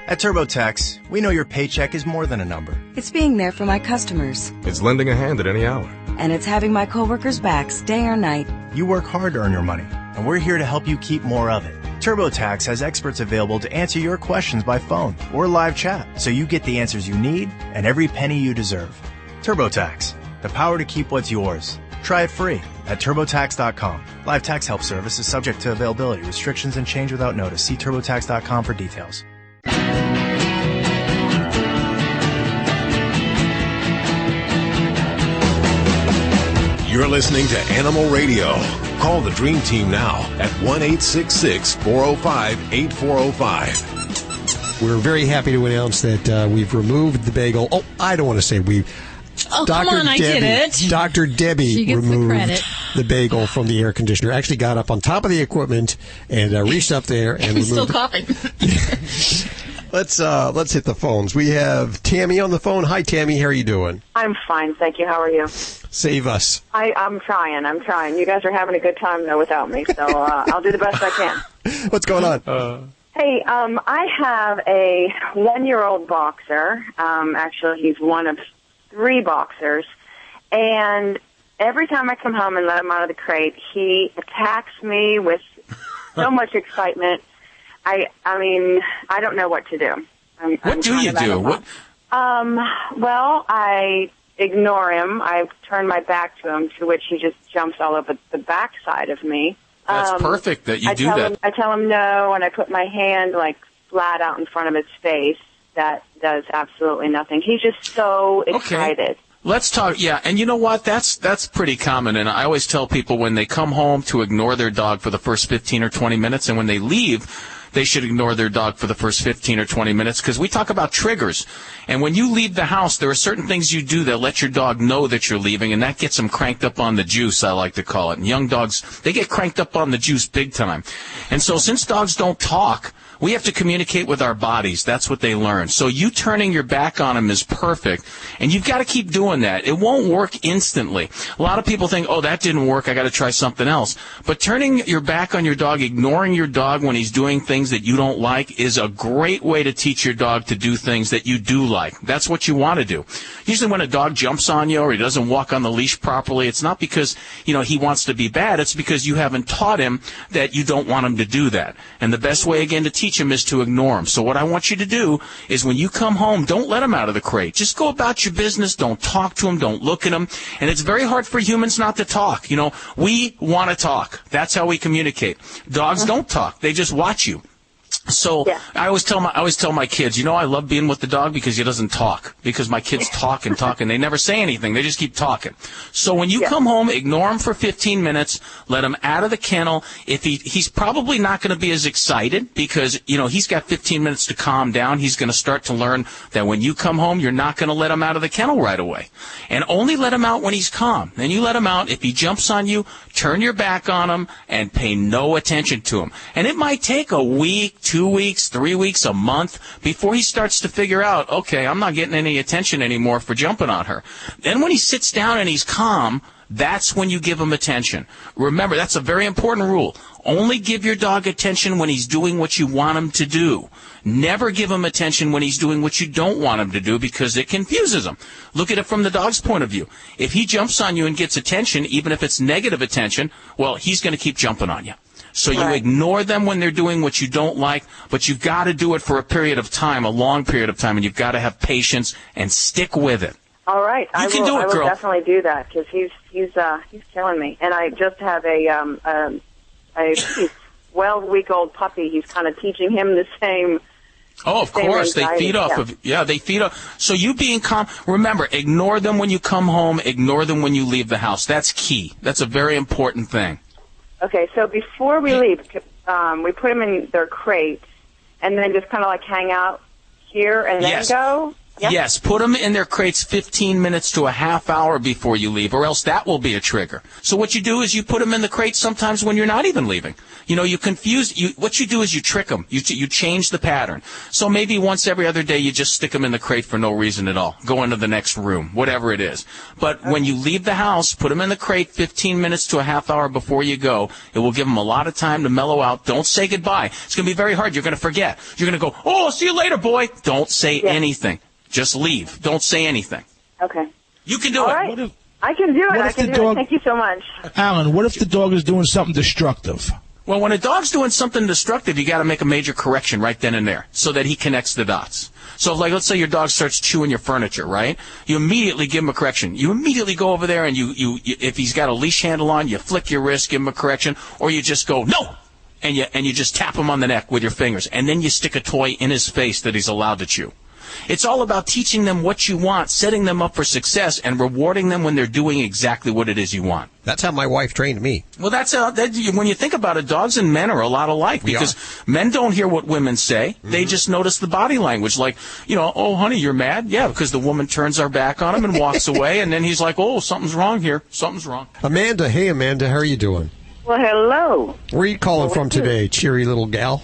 At TurboTax, we know your paycheck is more than a number. It's being there for my customers. It's lending a hand at any hour. And it's having my coworkers' backs day or night. You work hard to earn your money, and we're here to help you keep more of it. TurboTax has experts available to answer your questions by phone or live chat, so you get the answers you need and every penny you deserve. TurboTax, the power to keep what's yours. Try it free at TurboTax.com. Live tax help service is subject to availability, restrictions, and change without notice. See TurboTax.com for details. You're listening to Animal Radio. Call the Dream Team now at 1-866-405-8405. We're very happy to announce that we've removed the bagel. Oh, I don't want to say we've. Oh, Dr. come on, I get it. Dr. Debbie removed the bagel from the air conditioner. Actually got up on top of the equipment and reached up there and He's removed still coughing. Let's hit the phones. We have Tammy on the phone. Hi, Tammy. How are you doing? I'm fine, thank you. How are you? Save us. I'm trying. You guys are having a good time, though, without me, so I'll do the best I can. What's going on? Hey, I have a 1-year-old boxer. Actually, he's one of 3 boxers, and every time I come home and let him out of the crate, he attacks me with so much excitement. I mean, I don't know what to do. What do you do? Well, I ignore him. I turn my back to him, to which he just jumps all over the backside of me. That's perfect that you do that. I tell him no, and I put my hand flat out in front of his face. That does absolutely nothing. He's just so excited. Okay. Let's talk. Yeah, and you know what? That's pretty common. And I always tell people when they come home to ignore their dog for the first 15 or 20 minutes, and when they leave, they should ignore their dog for the first 15 or 20 minutes, because we talk about triggers. And when you leave the house, there are certain things you do that let your dog know that you're leaving, and that gets them cranked up on the juice, I like to call it. And young dogs, they get cranked up on the juice big time. And so since dogs don't talk, we have to communicate with our bodies. That's what they learn. So you turning your back on them is perfect, and you've got to keep doing that. It won't work instantly. A lot of people think, oh, that didn't work, I got to try something else. But turning your back on your dog, ignoring your dog when he's doing things that you don't like, is a great way to teach your dog to do things that you do like. That's what you want to do. Usually when a dog jumps on you or he doesn't walk on the leash properly, it's not because, he wants to be bad. It's because you haven't taught him that you don't want him to do that. And the best way, again, to teach him is to ignore him. So what I want you to do is when you come home, don't let him out of the crate. Just go about your business. Don't talk to him. Don't look at him. And it's very hard for humans not to talk. We want to talk. That's how we communicate. Dogs don't talk. They just watch you. So I always tell my kids, I love being with the dog because he doesn't talk. Because my kids talk and talk and they never say anything. They just keep talking. So when you come home, ignore him for 15 minutes. Let him out of the kennel. If he's probably not going to be as excited because he's got 15 minutes to calm down. He's going to start to learn that when you come home, you're not going to let him out of the kennel right away, and only let him out when he's calm. Then you let him out. If he jumps on you, turn your back on him and pay no attention to him. And it might take a week, 2 weeks, 3 weeks, a month before he starts to figure out, okay, I'm not getting any attention anymore for jumping on her. Then when he sits down and he's calm, that's when you give him attention. Remember, that's a very important rule. Only give your dog attention when he's doing what you want him to do. Never give him attention when he's doing what you don't want him to do because it confuses him. Look at it from the dog's point of view. If he jumps on you and gets attention, even if it's negative attention, well, he's going to keep jumping on you. So you ignore them when they're doing what you don't like, but you've got to do it for a period of time, a long period of time, and you've got to have patience and stick with it. All right, I will definitely do that because he's killing me, and I just have a 12-week-old puppy. He's kind of teaching him the same. Oh, of course. They feed off of, they feed off. So you being calm, remember, ignore them when you come home, ignore them when you leave the house. That's key. That's a very important thing. Okay, so before we leave, we put them in their crates and then just kind of like hang out here and then go? Yep. Yes, put them in their crates 15 minutes to a half hour before you leave, or else that will be a trigger. So what you do is you put them in the crates sometimes when you're not even leaving. What you do is you trick them. You change the pattern. So maybe once every other day you just stick them in the crate for no reason at all. Go into the next room, whatever it is. But when you leave the house, put them in the crate 15 minutes to a half hour before you go. It will give them a lot of time to mellow out. Don't say goodbye. It's going to be very hard. You're going to forget. You're going to go, oh, see you later, boy. Don't say anything. Just leave. Don't say anything. Okay. You can do All it. Right. I can do it. I can do it. Thank you so much. Alan, what if the dog is doing something destructive? Well, when a dog's doing something destructive, you got to make a major correction right then and there so that he connects the dots. So, let's say your dog starts chewing your furniture, right? You immediately give him a correction. You immediately go over there and you if he's got a leash handle on, you flick your wrist, give him a correction, or you just go, no! And you just tap him on the neck with your fingers. And then you stick a toy in his face that he's allowed to chew. It's all about teaching them what you want, setting them up for success, and rewarding them when they're doing exactly what it is you want. That's how my wife trained me. Well, when you think about it, dogs and men are a lot alike because men don't hear what women say. Mm-hmm. They just notice the body language. Like, oh, honey, you're mad? Yeah, because the woman turns her back on him and walks away, and then he's like, oh, something's wrong here. Something's wrong. Amanda, hey, Amanda, how are you doing? Well, hello. Where are you calling from today, cheery little gal?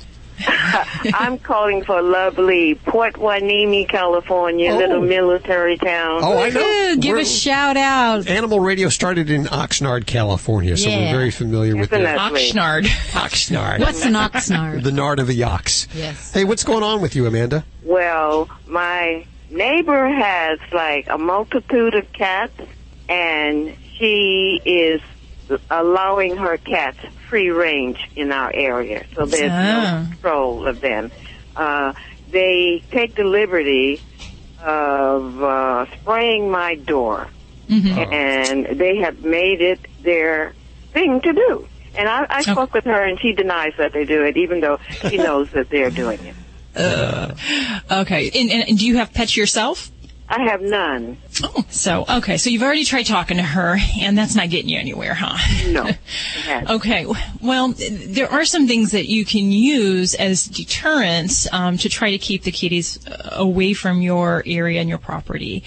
I'm calling for lovely Port Hueneme, California, little military town. Oh, I know. Give a shout out. Animal Radio started in Oxnard, California, so we're very familiar with that. Oxnard. Oxnard. What's an Oxnard? The nard of the ox. Yes. Hey, what's going on with you, Amanda? Well, my neighbor has like a multitude of cats, and she is allowing her cats free range in our area, so there's no control of them. They take the liberty of spraying my door, and they have made it their thing to do. And I spoke with her, and she denies that they do it, even though she knows that they're doing it. Okay. And do you have pets yourself? I have none. Oh, so you've already tried talking to her, and that's not getting you anywhere, huh? No. Okay. Well, there are some things that you can use as deterrents to try to keep the kitties away from your area and your property.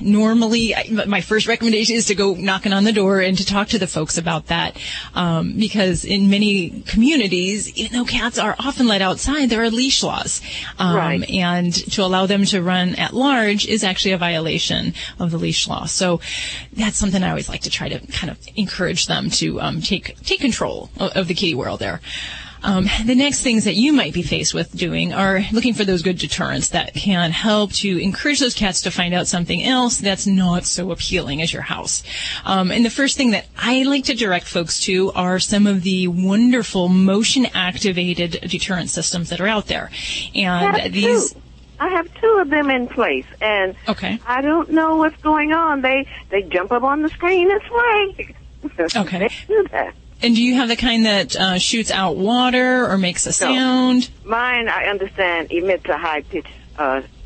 Normally, my first recommendation is to go knocking on the door and to talk to the folks about that, because in many communities, even though cats are often let outside, there are leash laws, and to allow them to run at large is actually a violation of the leash law. So that's something I always like to try to kind of encourage them to take control of the kitty world there. The next things that you might be faced with doing are looking for those good deterrents that can help to encourage those cats to find out something else that's not so appealing as your house. And the first thing that I like to direct folks to are some of the wonderful motion-activated deterrent systems that are out there. And I have two of them in place, and I don't know what's going on. They jump up on the screen and sway. Okay. They do that. And do you have the kind that shoots out water or makes a sound? Mine, I understand, emits a high-pitched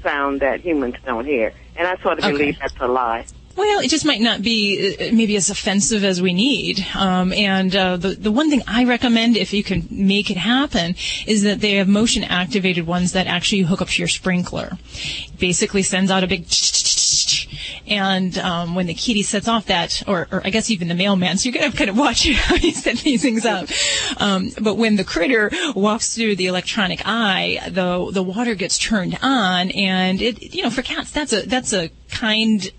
sound that humans don't hear. And I sort of believe that's a lie. Well, it just might not be maybe as offensive as we need. The one thing I recommend, if you can make it happen, is that they have motion-activated ones that actually hook up to your sprinkler. Basically sends out a big and when the kitty sets off that, or I guess even the mailman, so you're going to kind of watch how you set these things up. But when the critter walks through the electronic eye, the water gets turned on, and it, for cats, that's a kind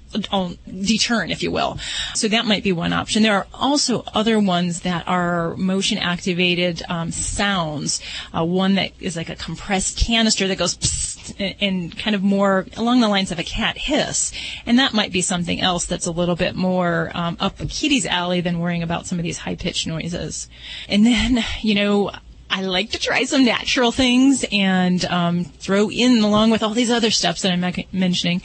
deterrent, if you will. So that might be one option. There are also other ones that are motion activated sounds. One that is like a compressed canister that goes psst, and kind of more along the lines of a cat hiss. And that might be something else that's a little bit more up the kitty's alley than worrying about some of these high-pitched noises. And then, I like to try some natural things and throw in, along with all these other steps that I'm mentioning,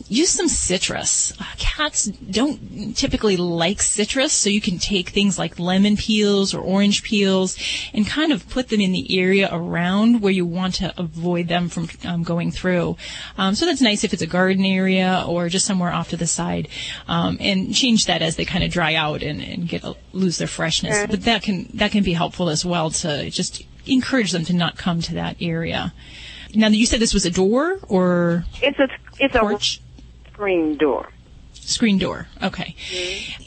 use some citrus. Cats don't typically like citrus, so you can take things like lemon peels or orange peels and kind of put them in the area around where you want to avoid them from going through. So that's nice if it's a garden area or just somewhere off to the side, and change that as they kind of dry out and lose their freshness. But that can be helpful as well to just encourage them to not come to that area. Now, you said this was a door or it's porch? A screen door. Screen door. Okay.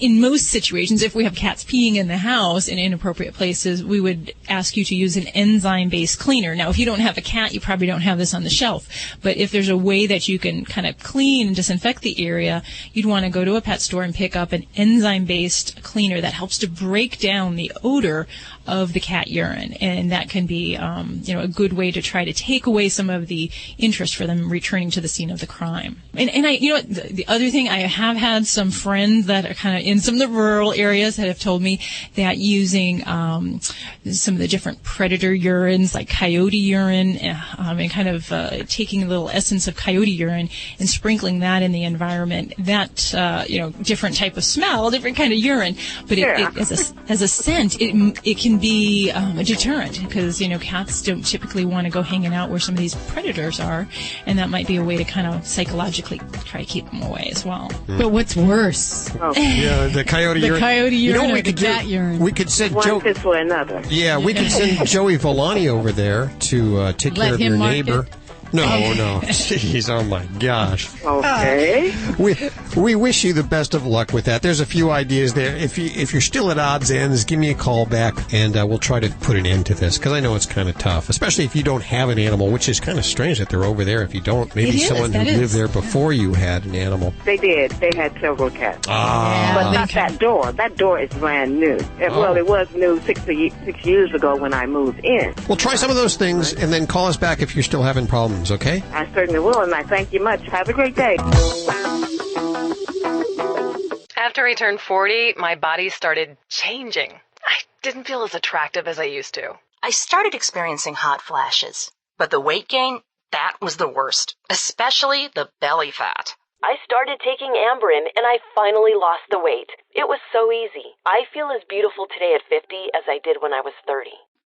In most situations, if we have cats peeing in the house in inappropriate places, we would ask you to use an enzyme-based cleaner. Now, if you don't have a cat, you probably don't have this on the shelf. But if there's a way that you can kind of clean and disinfect the area, you'd want to go to a pet store and pick up an enzyme-based cleaner that helps to break down the odor of the cat urine. And that can be, a good way to try to take away some of the interest for them returning to the scene of the crime. And the other thing, I have had some friends that are kind of in some of the rural areas that have told me that using some of the different predator urines, like coyote urine, and kind of taking a little essence of coyote urine and sprinkling that in the environment, that, different type of smell, different kind of urine, but as a scent, it can be a deterrent because, cats don't typically want to go hanging out where some of these predators are, and that might be a way to kind of psychologically try to keep them away as well. But what's worse? Yeah, the coyote urine. The coyote urine or the cat urine. We could send one fits for another. Yeah, we could send Joey Villani over there to take care of your neighbor. No. Jeez, oh my gosh. Okay. We wish you the best of luck with that. There's a few ideas there. If you're still at odds ends, give me a call back, and we'll try to put an end to this, because I know it's kind of tough, especially if you don't have an animal, which is kind of strange that they're over there if you don't. Maybe someone who lived there before you had an animal. They did. They had several cats. But not that door. That door is brand new. Well, it was new 6 years ago when I moved in. Well, try some of those things, and then call us back if you're still having problems. Okay? I certainly will, and I thank you much. Have a great day. After I turned 40, my body started changing. I didn't feel as attractive as I used to. I started experiencing hot flashes, but the weight gain, that was the worst, especially the belly fat. I started taking Amberen, and I finally lost the weight. It was so easy. I feel as beautiful today at 50 as I did when I was 30.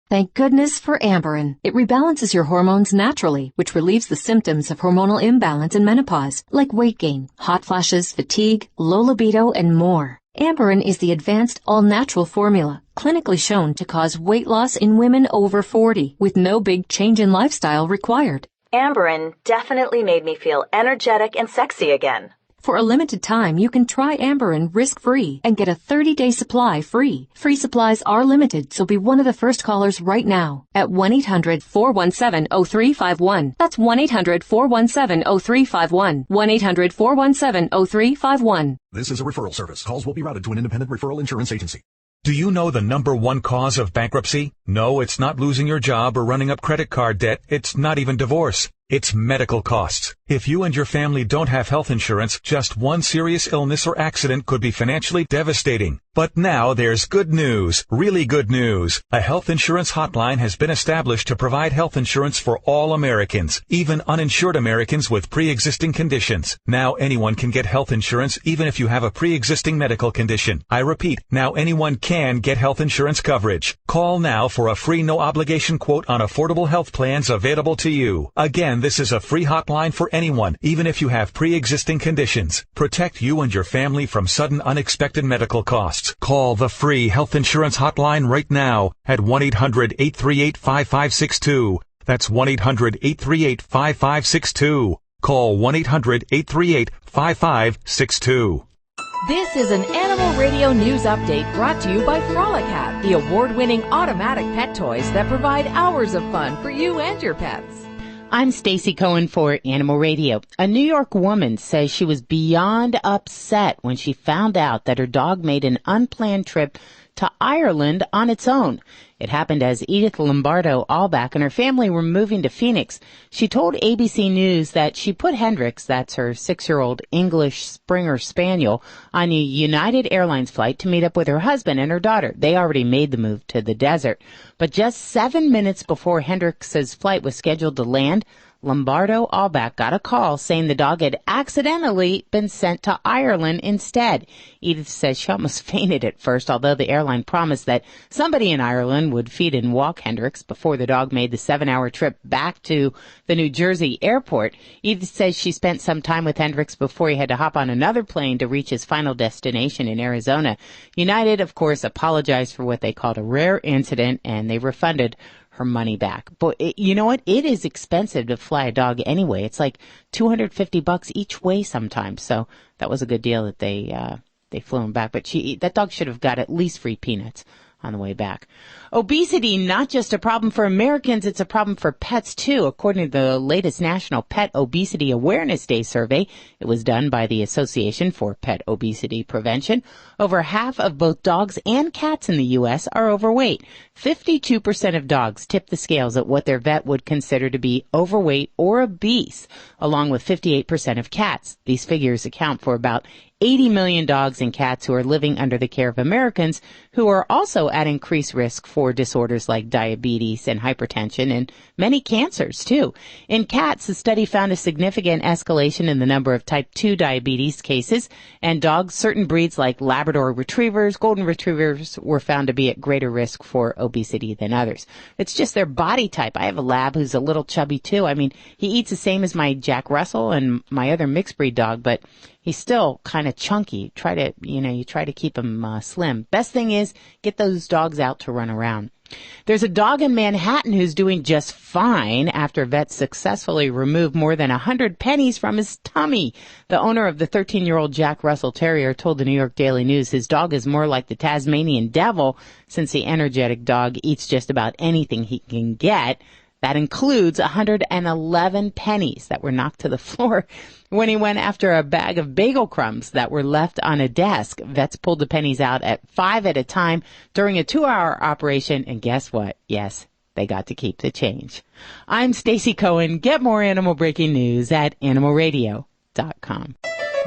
Thank goodness for Amberen. It rebalances your hormones naturally, which relieves the symptoms of hormonal imbalance in menopause, like weight gain, hot flashes, fatigue, low libido, and more. Amberen is the advanced all-natural formula, clinically shown to cause weight loss in women over 40, with no big change in lifestyle required. Amberen definitely made me feel energetic and sexy again. For a limited time, you can try Amberen risk-free and get a 30-day supply free. Free supplies are limited, so be one of the first callers right now at 1-800-417-0351. That's 1-800-417-0351. 1-800-417-0351. This is a referral service. Calls will be routed to an independent referral insurance agency. Do you know the number one cause of bankruptcy? No, it's not losing your job or running up credit card debt. It's not even divorce. It's medical costs. If you and your family don't have health insurance, just one serious illness or accident could be financially devastating. But now there's good news, really good news. A health insurance hotline has been established to provide health insurance for all Americans, even uninsured Americans with pre-existing conditions. Now anyone can get health insurance even if you have a pre-existing medical condition. I repeat, now anyone can get health insurance coverage. Call now for a free no-obligation quote on affordable health plans available to you. Again, this is a free hotline for anyone, even if you have pre-existing conditions. Protect you and your family from sudden unexpected medical costs. Call the free health insurance hotline right now at 1-800-838-5562. That's 1-800-838-5562. Call 1-800-838-5562. This is an Animal Radio News Update brought to you by Frolicat, the award-winning automatic pet toys that provide hours of fun for you and your pets. I'm Stacy Cohen for Animal Radio. A New York woman says she was beyond upset when she found out that her dog made an unplanned trip to Ireland on its own. It happened as Edith Lombardo Allback and her family were moving to Phoenix. She told ABC News that she put Hendrix, that's her 6-year-old English Springer Spaniel, on a United Airlines flight to meet up with her husband and her daughter. They already made the move to the desert. But just 7 minutes before Hendrix's flight was scheduled to land, Lombardo Allback got a call saying the dog had accidentally been sent to Ireland instead. Edith says she almost fainted at first, although the airline promised that somebody in Ireland would feed and walk Hendrix before the dog made the 7-hour trip back to the New Jersey airport. Edith says she spent some time with Hendrix before he had to hop on another plane to reach his final destination in Arizona. United, of course, apologized for what they called a rare incident, and they refunded her money back. But you know what? It is expensive to fly a dog anyway. It's like $250 each way sometimes. So that was a good deal that they flew him back. But that dog should have got at least free peanuts on the way back. Obesity, not just a problem for Americans, it's a problem for pets too. According to the latest National Pet Obesity Awareness Day survey, it was done by the Association for Pet Obesity Prevention. Over half of both dogs and cats in the U.S. are overweight. 52% of dogs tip the scales at what their vet would consider to be overweight or obese, along with 58% of cats. These figures account for about 80 million dogs and cats who are living under the care of Americans who are also at increased risk for disorders like diabetes and hypertension and many cancers too. In cats, the study found a significant escalation in the number of type 2 diabetes cases, and dogs, certain breeds like Labrador retrievers, golden retrievers were found to be at greater risk for obesity than others. It's just their body type. I have a lab who's a little chubby too. I mean, he eats the same as my Jack Russell and my other mixed breed dog, but he's still kind of chunky. You try to keep him slim. Best thing is get those dogs out to run around. There's a dog in Manhattan who's doing just fine after vets successfully removed more than 100 pennies from his tummy. The owner of the 13-year-old Jack Russell Terrier told the New York Daily News his dog is more like the Tasmanian devil, since the energetic dog eats just about anything he can get. That includes 111 pennies that were knocked to the floor when he went after a bag of bagel crumbs that were left on a desk. Vets pulled the pennies out at 5 at a time during a 2-hour operation, and guess what? Yes, they got to keep the change. I'm Stacy Cohen. Get more animal breaking news at animalradio.com.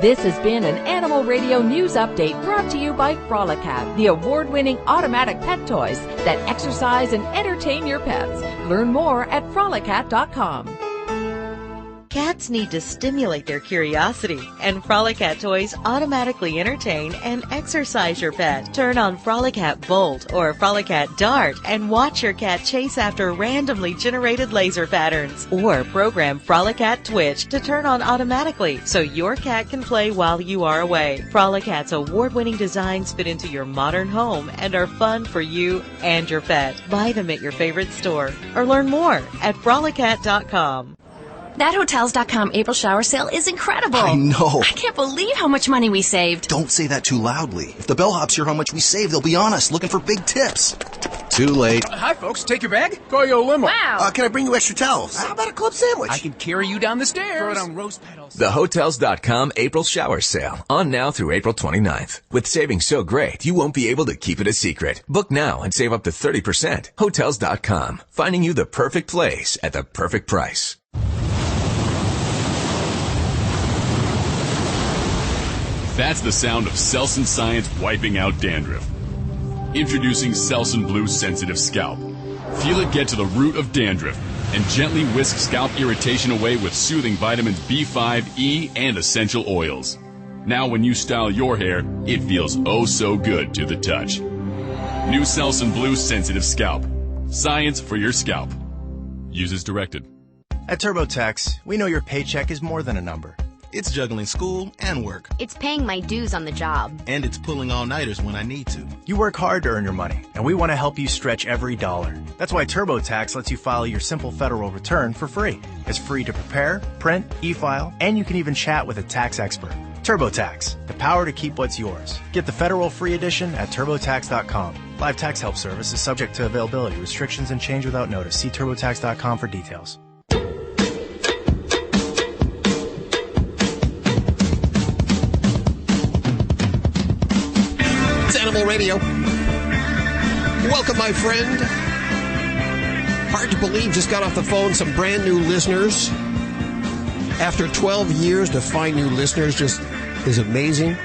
This has been an Animal Radio News Update brought to you by Frolicat, the award-winning automatic pet toys that exercise and entertain your pets. Learn more at frolicat.com. Cats need to stimulate their curiosity, and Frolicat toys automatically entertain and exercise your pet. Turn on Frolicat Bolt or Frolicat Dart and watch your cat chase after randomly generated laser patterns. Or program Frolicat Twitch to turn on automatically so your cat can play while you are away. Frolicat's award-winning designs fit into your modern home and are fun for you and your pet. Buy them at your favorite store or learn more at frolicat.com. That Hotels.com April shower sale is incredible. I know. I can't believe how much money we saved. Don't say that too loudly. If the bellhops hear how much we saved, they'll be on us, looking for big tips. Too late. Hi, folks. Take your bag. Call your limo. Wow. Can I bring you extra towels? How about a club sandwich? I can carry you down the stairs. Throw it on rose petals. The Hotels.com April shower sale. On now through April 29th. With savings so great, you won't be able to keep it a secret. Book now and save up to 30%. Hotels.com. Finding you the perfect place at the perfect price. That's the sound of Selsun Science wiping out dandruff. Introducing Selsun Blue Sensitive Scalp. Feel it get to the root of dandruff and gently whisk scalp irritation away with soothing vitamins B5, E, and essential oils. Now when you style your hair, it feels oh so good to the touch. New Selsun Blue Sensitive Scalp. Science for your scalp. Use as directed. At TurboTax, we know your paycheck is more than a number. It's juggling school and work. It's paying my dues on the job. And it's pulling all-nighters when I need to. You work hard to earn your money, and we want to help you stretch every dollar. That's why TurboTax lets you file your simple federal return for free. It's free to prepare, print, e-file, and you can even chat with a tax expert. TurboTax, the power to keep what's yours. Get the federal free edition at TurboTax.com. Live tax help service is subject to availability, restrictions, and change without notice. See TurboTax.com for details. Animal Radio. Welcome, my friend. Hard to believe, just got off the phone, some brand new listeners. After 12 years, to find new listeners just is amazing.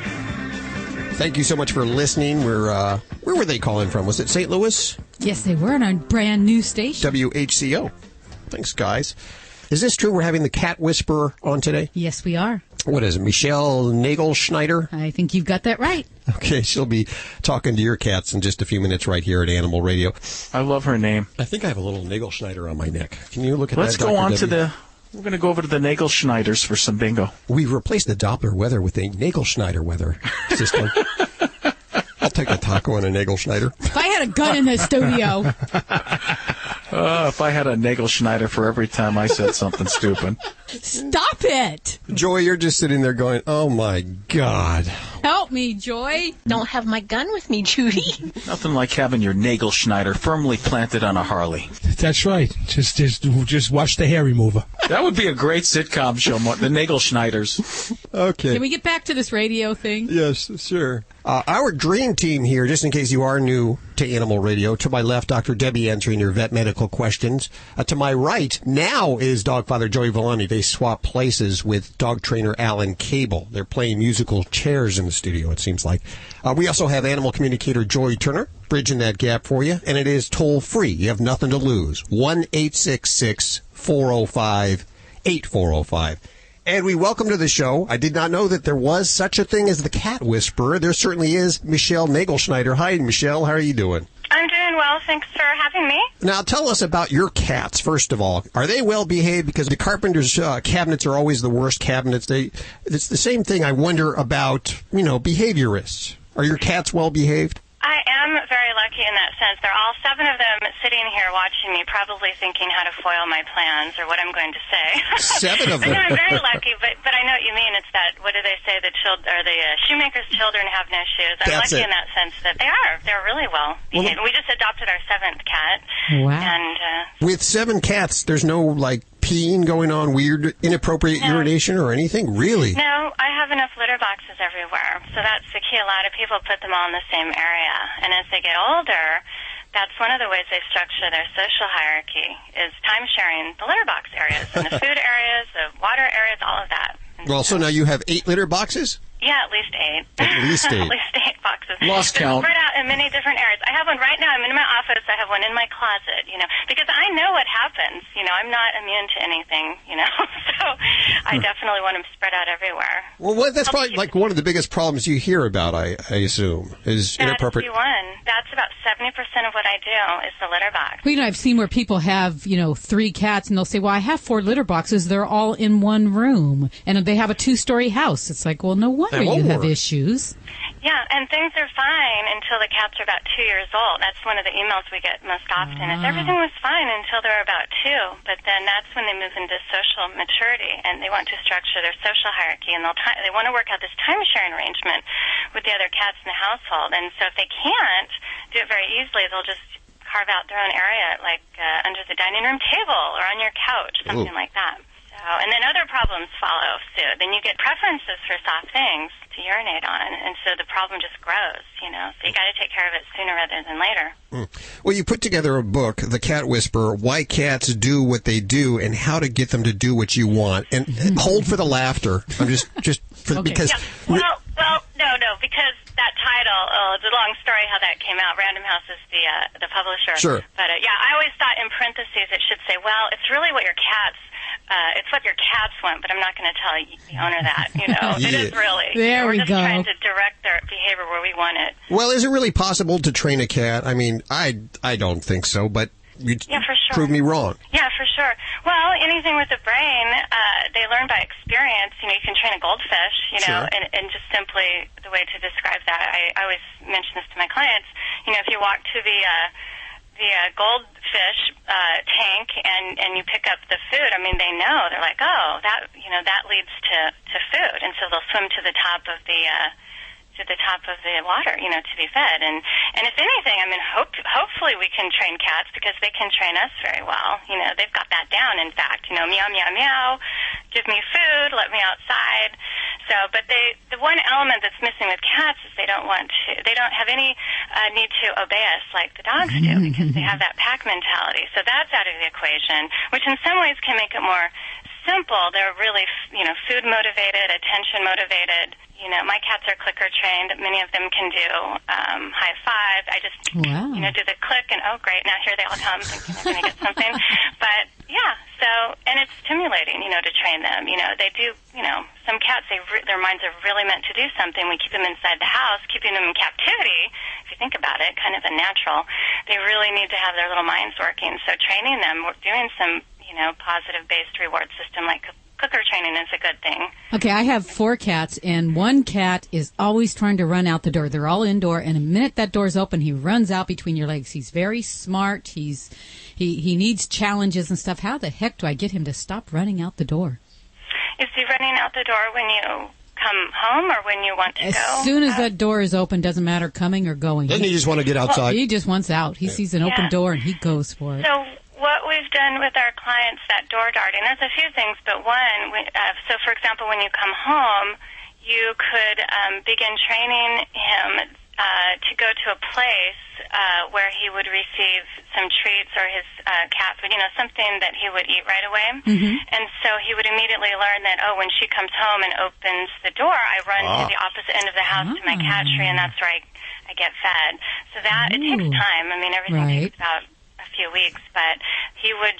Thank you so much for listening. Where were they calling from? Was it St. Louis? Yes, they were on a brand new station. WHCO. Thanks, guys. Is this true? We're having the cat whisperer on today? Yes, we are. What is it, Michelle Nagelschneider? I think you've got that right. Okay, she'll be talking to your cats in just a few minutes right here at Animal Radio. I love her name. I think I have a little Nagelschneider on my neck. Can you look at Let's that, go Dr. on W? to the... We're going to go over to the Nagelschneiders for some bingo. We've replaced the Doppler weather with a Nagelschneider weather system. I'll take a taco and a Nagelschneider. If I had a gun in the studio... If I had a Nagelschneider for every time I said something stupid. Stop it! Joy, you're just sitting there going, oh my God. Help me, Joy. Don't have my gun with me, Judy. Nothing like having your Nagelschneider firmly planted on a Harley. That's right. Just watch the hair remover. That would be a great sitcom show, the Nagelschneiders. Okay. Can we get back to this radio thing? Yes, sure. Our dream team here, just in case you are new to Animal Radio, to my left, Dr. Debbie answering your vet medical questions. To my right, now is Dogfather Joey Villani. They swap places with dog trainer Alan Cable. They're playing musical chairs in the studio, it seems like. We also have animal communicator Joy Turner, bridging that gap for you, and it is toll-free. You have nothing to lose. 1-866-405-8405. And we welcome to the show. I did not know that there was such a thing as the cat whisperer. There certainly is Michelle Nagelschneider. Hi, Michelle. How are you doing? I'm doing well. Thanks for having me. Now, tell us about your cats, first of all. Are they well behaved? Because the carpenter's cabinets are always the worst cabinets. It's the same thing I wonder about, behaviorists. Are your cats well behaved? I am very lucky in that sense. They're all 7 of them sitting here watching me, probably thinking how to foil my plans or what I'm going to say. 7 of them. I'm very lucky, but I know what you mean. It's that, what do they say, the shoemaker's children have no shoes. I'm That's lucky it. in that sense that they are. They're really well behaved. We just adopted our 7th cat. Wow. And, With 7 cats, there's no, peeing going on, weird, inappropriate urination or anything? Really? no, I have enough litter boxes everywhere, so that's the key. A lot of people put them all in the same area, and as they get older, that's one of the ways they structure their social hierarchy, is time-sharing the litter box areas, and the food areas, the water areas, all of that. Well, so now you have 8 litter boxes? Yeah, at least 8. At least 8. At least 8 boxes. Lost They're count. spread out in many different areas. I have one right now. I'm in my office. I have one in my closet, because I know what happens. I'm not immune to anything, so I definitely want them spread out everywhere. Well, that's probably one of the biggest problems you hear about, I assume, is inappropriate. That's about 70% of what I do is the litter box. Well, I've seen where people have, 3 cats, and they'll say, well, I have 4 litter boxes. They're all in one room. And they have a 2-story house. It's like, well, no wonder you have issues. Yeah, and things are fine until the cats are about 2 years old. That's one of the emails we get most often. Is everything was fine until they're about 2, but then that's when they move into social maturity, and they want to structure their social hierarchy, and they want to work out this time-sharing arrangement with the other cats in the household. And so if they can't do it very easily, they'll just carve out their own area, like under the dining room table or on your couch, something like that. And then other problems follow suit. Then you get preferences for soft things to urinate on, and so the problem just grows, So you got to take care of it sooner rather than later. Well, you put together a book, The Cat Whisperer, Why Cats Do What They Do and How to Get Them to Do What You Want. And hold for the laughter. I'm just for because. Yeah. Well, long story how that came out. Random House is the publisher. Sure. But I always thought in parentheses it should say, well, it's really what your cats. It's what your cats want, but I'm not going to tell the owner that. It is really. There we We're just go. trying to direct their behavior where we want it. Well, is it really possible to train a cat? I mean, I don't think so, but you for sure. prove me wrong. Yeah, for sure. Well, anything with the brain, they learn by experience. You can train a goldfish, Sure. and just simply the way to describe that, I always mention this to my clients. If you walk to the goldfish tank and you pick up the food, I mean, they know. They're like, oh, that leads to food, and so they'll swim to the top of the water, to be fed. And if anything, I mean, hopefully we can train cats because they can train us very well. They've got that down, in fact. Meow, meow, meow, give me food, let me outside. So, but the one element that's missing with cats is they don't have any need to obey us like the dogs do because they have that pack mentality. So that's out of the equation, which in some ways can make it more simple. They're really, food motivated, attention motivated. My cats are clicker trained. Many of them can do high five. I just, do the click and, oh, great, now here they all come thinking they're going to get something. But, yeah, and it's stimulating, to train them. They do, some cats, their minds are really meant to do something. We keep them inside the house, keeping them in captivity, if you think about it, kind of unnatural. They really need to have their little minds working. So training them, we're doing some, positive-based reward system like clicker training is a good thing. Okay, I have 4 cats, and one cat is always trying to run out the door. They're all indoor, and the minute that door's open, he runs out between your legs. He's very smart. He needs challenges and stuff. How the heck do I get him to stop running out the door? Is he running out the door when you come home or when you want to go? As soon as that door is open, doesn't matter coming or going. Doesn't he just want to get outside? He just wants out. He sees an open door, and he goes for it. So what we've done with our clients, that door darting, there's a few things, but one, so for example, when you come home, you could begin training him to go to a place where he would receive some treats or his cat food, something that he would eat right away. Mm-hmm. And so he would immediately learn that, when she comes home and opens the door, I run to the opposite end of the house to my cat tree, and that's where I get fed. So that, it takes time. I mean, everything takes about a few weeks, but he would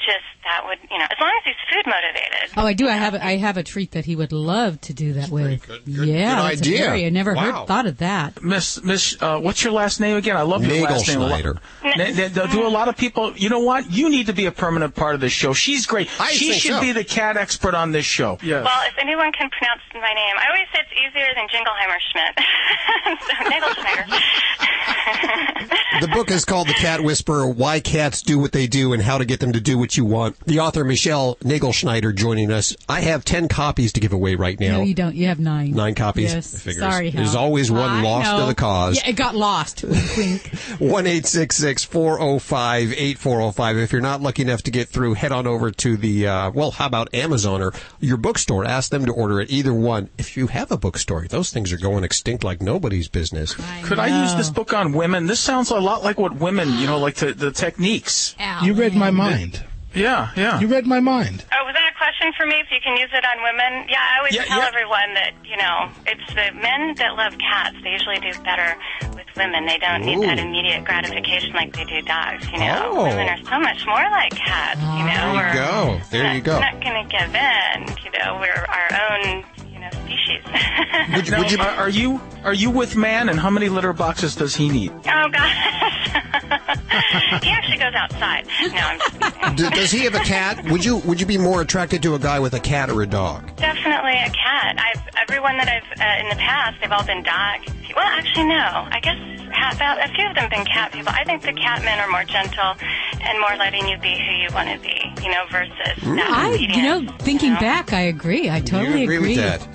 as long as he's food motivated. Oh, I do. I have a treat that he would love to do that with. Good idea. I never thought of that. Miss, what's your last name again? I love your last name. Nagelschneider. Do a lot of people, you know what? You need to be a permanent part of this show. She's great. She should be the cat expert on this show. Yes. Well, if anyone can pronounce my name, I always say it's easier than Jingleheimer Schmidt. So, Nagelschneider. The book is called The Cat Whisperer, Why Cats Do What They Do and How to Get Them to Do What You Want. The author, Michelle Nagelschneider, joining us. I have 10 copies to give away right now. No, you don't. You have 9. 9 copies. Yes. Sorry, Hal. There's always one lost to the cause. Yeah, it got lost. Wink, wink. 1-866-405-8405. If you're not lucky enough to get through, head on over to the, how about Amazon or your bookstore? Ask them to order it, either one. If you have a bookstore, those things are going extinct like nobody's business. Could I use this book on women? This sounds a lot like what women, like the techniques. You read my mind. Yeah. You read my mind. Oh, was that a question for me? If you can use it on women? Yeah, I always tell everyone that, it's the men that love cats. They usually do better with women. They don't need that immediate gratification like they do dogs, Women are so much more like cats, There you go. We're not going to give in, We're our own, species. Are you with man, and how many litter boxes does he need? Oh, gosh. He actually goes outside. No, I'm just kidding. Does he have a cat? Would you be more attracted to a guy with a cat or a dog? Definitely a cat. Everyone that I've in the past, they've all been dog. Well, actually, no. I guess a few of them have been cat people. I think the cat men are more gentle and more letting you be who you want to be, versus thinking back, I agree. I totally agree with that.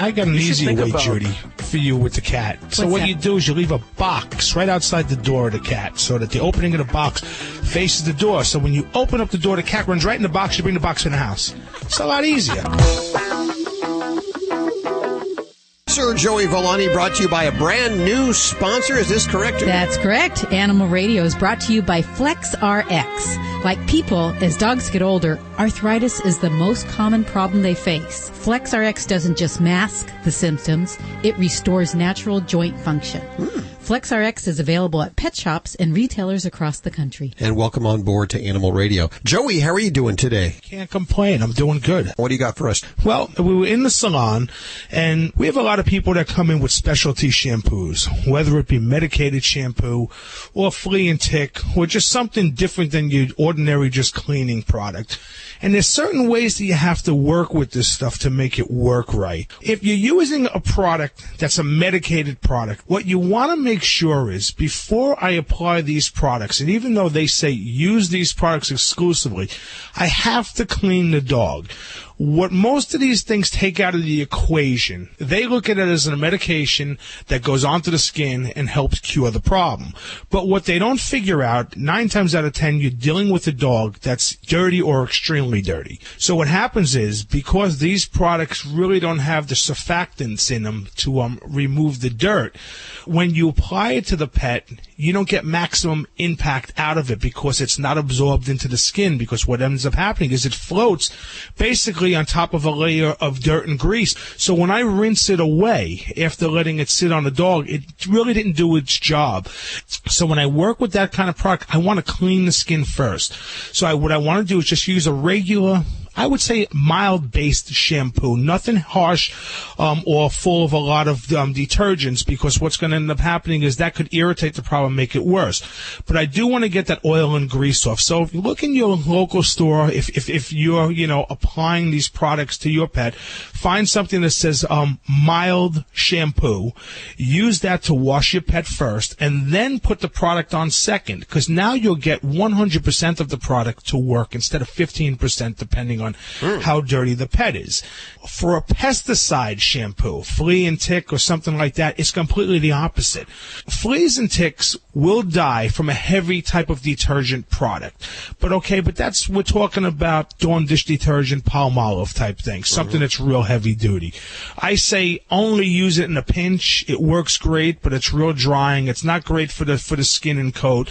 I got an easy way, Judy, for you with the cat. So what you do is you leave a box right outside the door of the cat so that the opening of the box faces the door. So when you open up the door, the cat runs right in the box. You bring the box in the house. It's a lot easier. Sir Joey Villani, brought to you by a brand new sponsor. Is this correct? That's correct. Animal Radio is brought to you by FlexRx. Like people, as dogs get older, arthritis is the most common problem they face. FlexRx doesn't just mask the symptoms, it restores natural joint function. FlexRx is available at pet shops and retailers across the country. And welcome on board to Animal Radio. Joey, how are you doing today? Can't complain. I'm doing good. What do you got for us? Well, we were in the salon, and we have a lot of people that come in with specialty shampoos, whether it be medicated shampoo or flea and tick or just something different than your ordinary just cleaning product. And there's certain ways that you have to work with this stuff to make it work right. If you're using a product that's a medicated product, what you want to make sure is before I apply these products, and even though they say use these products exclusively, I have to clean the dog. What most of these things take out of the equation, they look at it as a medication that goes onto the skin and helps cure the problem. But what they don't figure out, 9 times out of 10, you're dealing with a dog that's dirty or extremely dirty. So what happens is, because these products really don't have the surfactants in them to remove the dirt, when you apply it to the pet, you don't get maximum impact out of it because it's not absorbed into the skin, because what ends up happening is it floats basically on top of a layer of dirt and grease. So when I rinse it away after letting it sit on the dog, it really didn't do its job. So when I work with that kind of product, I want to clean the skin first. So what I want to do is just use a regular, I would say mild-based shampoo, nothing harsh or full of a lot of detergents, because what's going to end up happening is that could irritate the problem, make it worse. But I do want to get that oil and grease off. So if you look in your local store, if you're applying these products to your pet, find something that says mild shampoo. Use that to wash your pet first, and then put the product on second, because now you'll get 100% of the product to work instead of 15%, depending on how dirty the pet is. For a pesticide shampoo, flea and tick or something like that, it's completely the opposite. Fleas and ticks will die from a heavy type of detergent product. But we're talking about Dawn dish detergent, Palmolive type thing, something that's real heavy duty. I say only use it in a pinch. It works great, but it's real drying. It's not great for the skin and coat.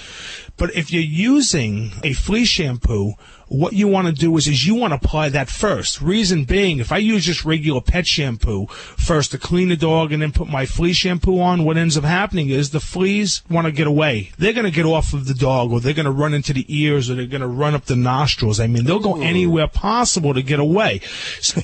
But if you're using a flea shampoo, what you want to do is you want to apply that first. Reason being, if I use just regular pet shampoo first to clean the dog and then put my flea shampoo on, what ends up happening is the fleas want to get away. They're going to get off of the dog, or they're going to run into the ears, or they're going to run up the nostrils. I mean, they'll go anywhere possible to get away.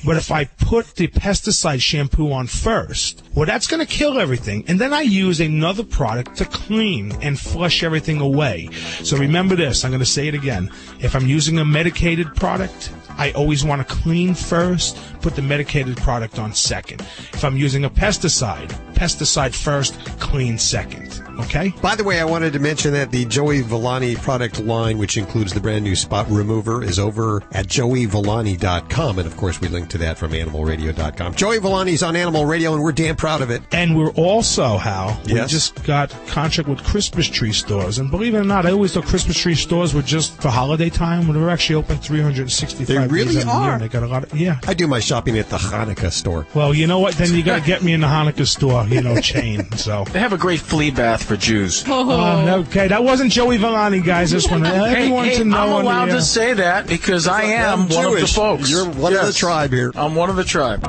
But if I put the pesticide shampoo on first, well, that's going to kill everything. And then I use another product to clean and flush everything away. So remember this. I'm going to say it again. If I'm using a medicated product, I always want to clean first, put the medicated product on second. If I'm using a pesticide first, clean second. Okay? By the way, I wanted to mention that the Joey Villani product line, which includes the brand new spot remover, is over at joeyvillani.com. And, of course, we link to that from animalradio.com. Joey Villani's on Animal Radio, and we're damn proud of it. And we're also, Hal, Yes? we just got a contract with Christmas tree stores. And believe it or not, I always thought Christmas tree stores were just for holiday time. They're actually open 365 They really days out of the year. are. They got a lot of, yeah. I do my shopping at the Hanukkah store. Well, you know what? Then you got to get me in the Hanukkah store, chain. So They have a great flea bath for Jews. okay, that wasn't Joey Villani, guys. This one, everyone to know. I'm allowed to say that because I am one of the folks. You're one of the tribe here. I'm one of the tribe.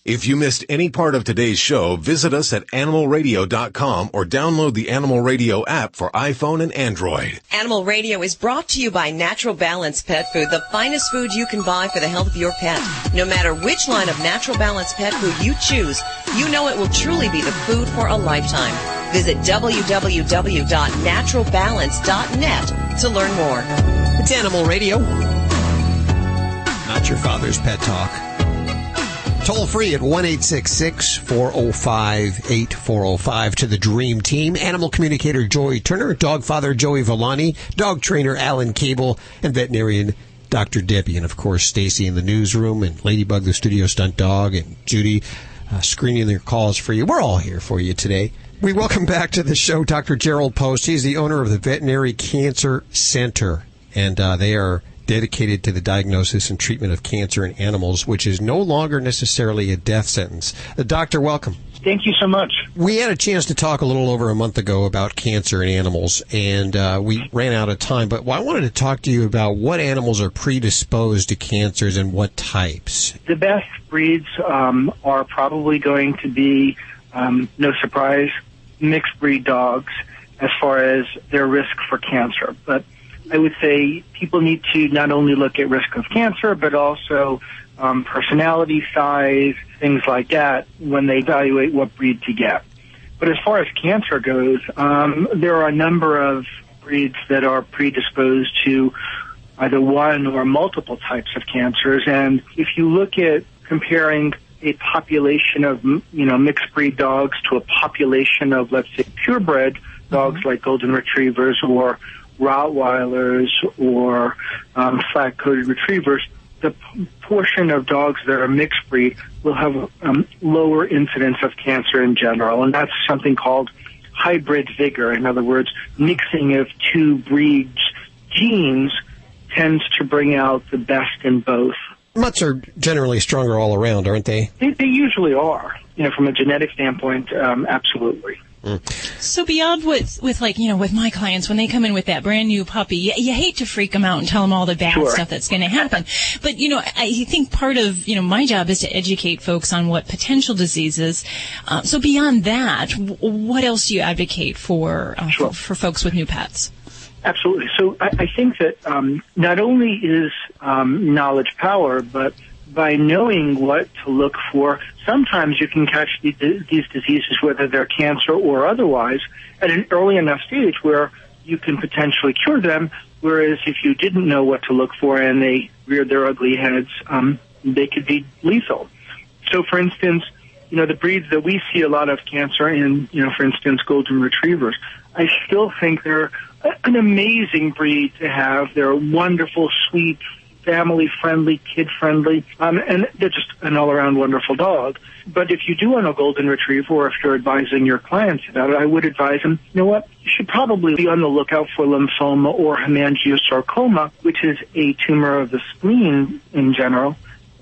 If you missed any part of today's show, visit us at animalradio.com or download the Animal Radio app for iPhone and Android. Animal Radio is brought to you by Natural Balance Pet Food, the finest food you can buy for the health of your pet. No matter which line of Natural Balance Pet Food you choose, you know it will truly be the food for a lifetime. Visit www.naturalbalance.net to learn more. It's Animal Radio. Not your father's pet talk. Toll free at 1-866-405-8405 to the Dream Team. Animal communicator Joey Turner, dog father Joey Villani, dog trainer Alan Cable, and veterinarian Dr. Debbie. And, of course, Stacy in the newsroom, and Ladybug, the studio stunt dog, and Judy screening their calls for you. We're all here for you today. We welcome back to the show Dr. Gerald Post. He's the owner of the Veterinary Cancer Center, and they are dedicated to the diagnosis and treatment of cancer in animals, which is no longer necessarily a death sentence. Doctor, welcome. Thank you so much. We had a chance to talk a little over a month ago about cancer in animals, and we ran out of time. But I wanted to talk to you about what animals are predisposed to cancers and what types. The best breeds are probably going to be no surprise, mixed breed dogs as far as their risk for cancer. But I would say people need to not only look at risk of cancer, but also personality size, things like that, when they evaluate what breed to get. But as far as cancer goes, there are a number of breeds that are predisposed to either one or multiple types of cancers. And if you look at comparing a population of, mixed breed dogs to a population of, let's say, purebred dogs like golden retrievers or Rottweilers or flat-coated retrievers, the portion of dogs that are mixed breed will have lower incidence of cancer in general. And that's something called hybrid vigor. In other words, mixing of two breeds' genes tends to bring out the best in both. Mutts are generally stronger all around, aren't they? They usually are. From a genetic standpoint, absolutely. So beyond with my clients, when they come in with that brand new puppy, you hate to freak them out and tell them all the bad stuff that's going to happen. But, I think part of, my job is to educate folks on what potential diseases. So beyond that, what else do you advocate for folks with new pets? Absolutely. So I think that not only is knowledge power, but by knowing what to look for, sometimes you can catch these diseases, whether they're cancer or otherwise, at an early enough stage where you can potentially cure them, whereas if you didn't know what to look for and they reared their ugly heads, they could be lethal. So, for instance, the breeds that we see a lot of cancer in, for instance, golden retrievers, I still think they're an amazing breed to have. They're wonderful, sweet, family-friendly, kid-friendly, and they're just an all-around wonderful dog. But if you do want a golden retriever, or if you're advising your clients about it, I would advise them, you should probably be on the lookout for lymphoma or hemangiosarcoma, which is a tumor of the spleen in general,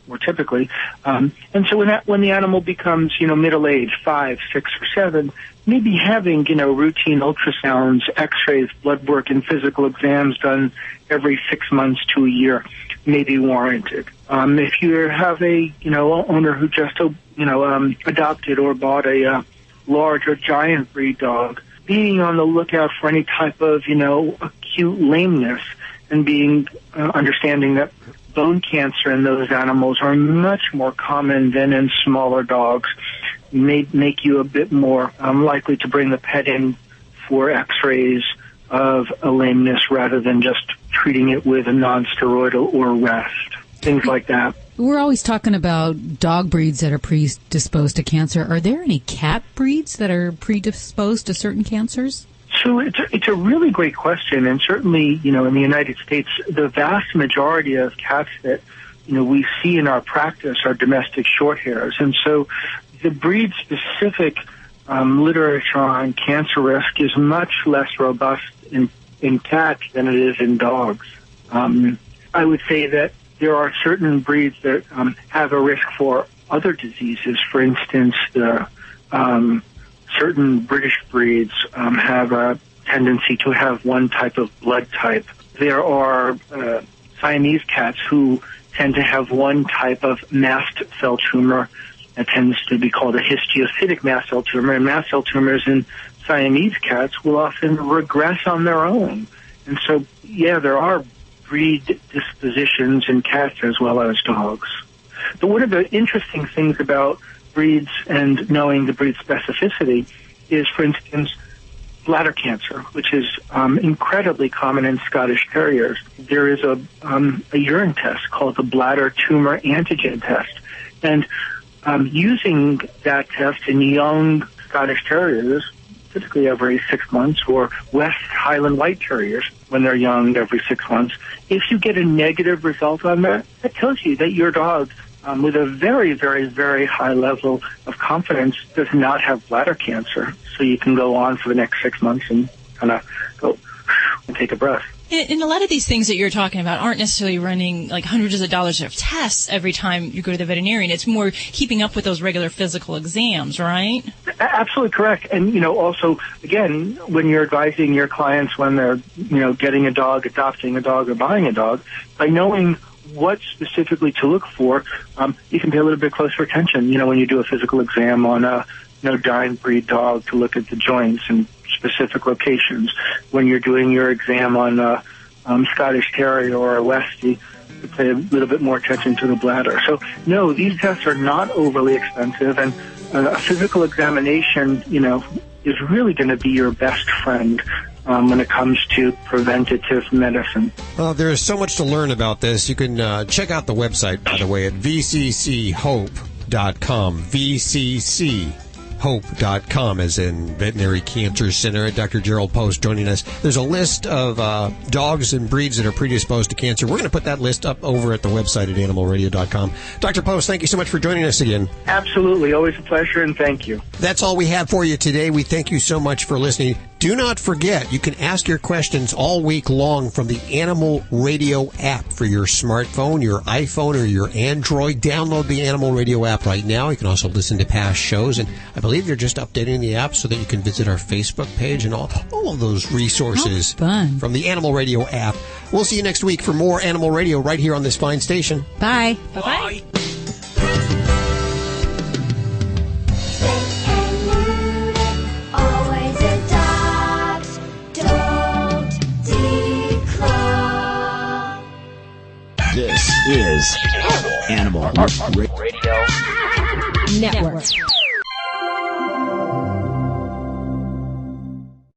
more typically. And so when the animal becomes, middle-aged, 5, 6, or 7, maybe having, routine ultrasounds, x-rays, blood work, and physical exams done every 6 months to a year may be warranted. If you have a, owner who just, adopted or bought a large or giant breed dog, being on the lookout for any type of, acute lameness and being, understanding that bone cancer in those animals are much more common than in smaller dogs, may make you a bit more likely to bring the pet in for x-rays of a lameness rather than just treating it with a non-steroidal or rest, things like that. We're always talking about dog breeds that are predisposed to cancer. Are there any cat breeds that are predisposed to certain cancers? So it's a really great question, and certainly, in the United States, the vast majority of cats that, we see in our practice are domestic short hairs, and so the breed-specific literature on cancer risk is much less robust in cats than it is in dogs. I would say that there are certain breeds that have a risk for other diseases. For instance, the certain British breeds have a tendency to have one type of blood type. There are Siamese cats who tend to have one type of mast cell tumor that tends to be called a histiocytic mast cell tumor. And mast cell tumors in Siamese cats will often regress on their own. And so, there are breed dispositions in cats as well as dogs. But one of the interesting things about breeds and knowing the breed specificity is, for instance, bladder cancer, which is incredibly common in Scottish Terriers. There is a urine test called the bladder tumor antigen test. And using that test in young Scottish Terriers, typically every 6 months, or West Highland White Terriers when they're young every 6 months, if you get a negative result on that, that tells you that your dog, with a very, very, very high level of confidence, does not have bladder cancer. So you can go on for the next 6 months and kind of go and take a breath. And a lot of these things that you're talking about aren't necessarily running like hundreds of dollars of tests every time you go to the veterinarian. It's more keeping up with those regular physical exams, right? Absolutely correct. And, also, again, when you're advising your clients when they're, getting a dog, adopting a dog, or buying a dog, by knowing what specifically to look for, you can pay a little bit closer attention, when you do a physical exam on a dying breed dog to look at the joints in specific locations. When you're doing your exam on Scottish Terrier or a Westie, to pay a little bit more attention to the bladder. So, no, these tests are not overly expensive, and a physical examination, is really going to be your best friend when it comes to preventative medicine. Well, there is so much to learn about this. You can check out the website, by the way, at vcchope.com. VCCHope.com, as in Veterinary Cancer Center. Dr. Gerald Post joining us. There's a list of dogs and breeds that are predisposed to cancer. We're going to put that list up over at the website at animalradio.com. Dr. Post, thank you so much for joining us again. Absolutely. Always a pleasure, and thank you. That's all we have for you today. We thank you so much for listening. Do not forget, you can ask your questions all week long from the Animal Radio app for your smartphone, your iPhone, or your Android. Download the Animal Radio app right now. You can also listen to past shows, and I believe they're just updating the app so that you can visit our Facebook page and all of those resources from the Animal Radio app. We'll see you next week for more Animal Radio right here on this fine station. Bye. Bye-bye. This is Animal Radio Network.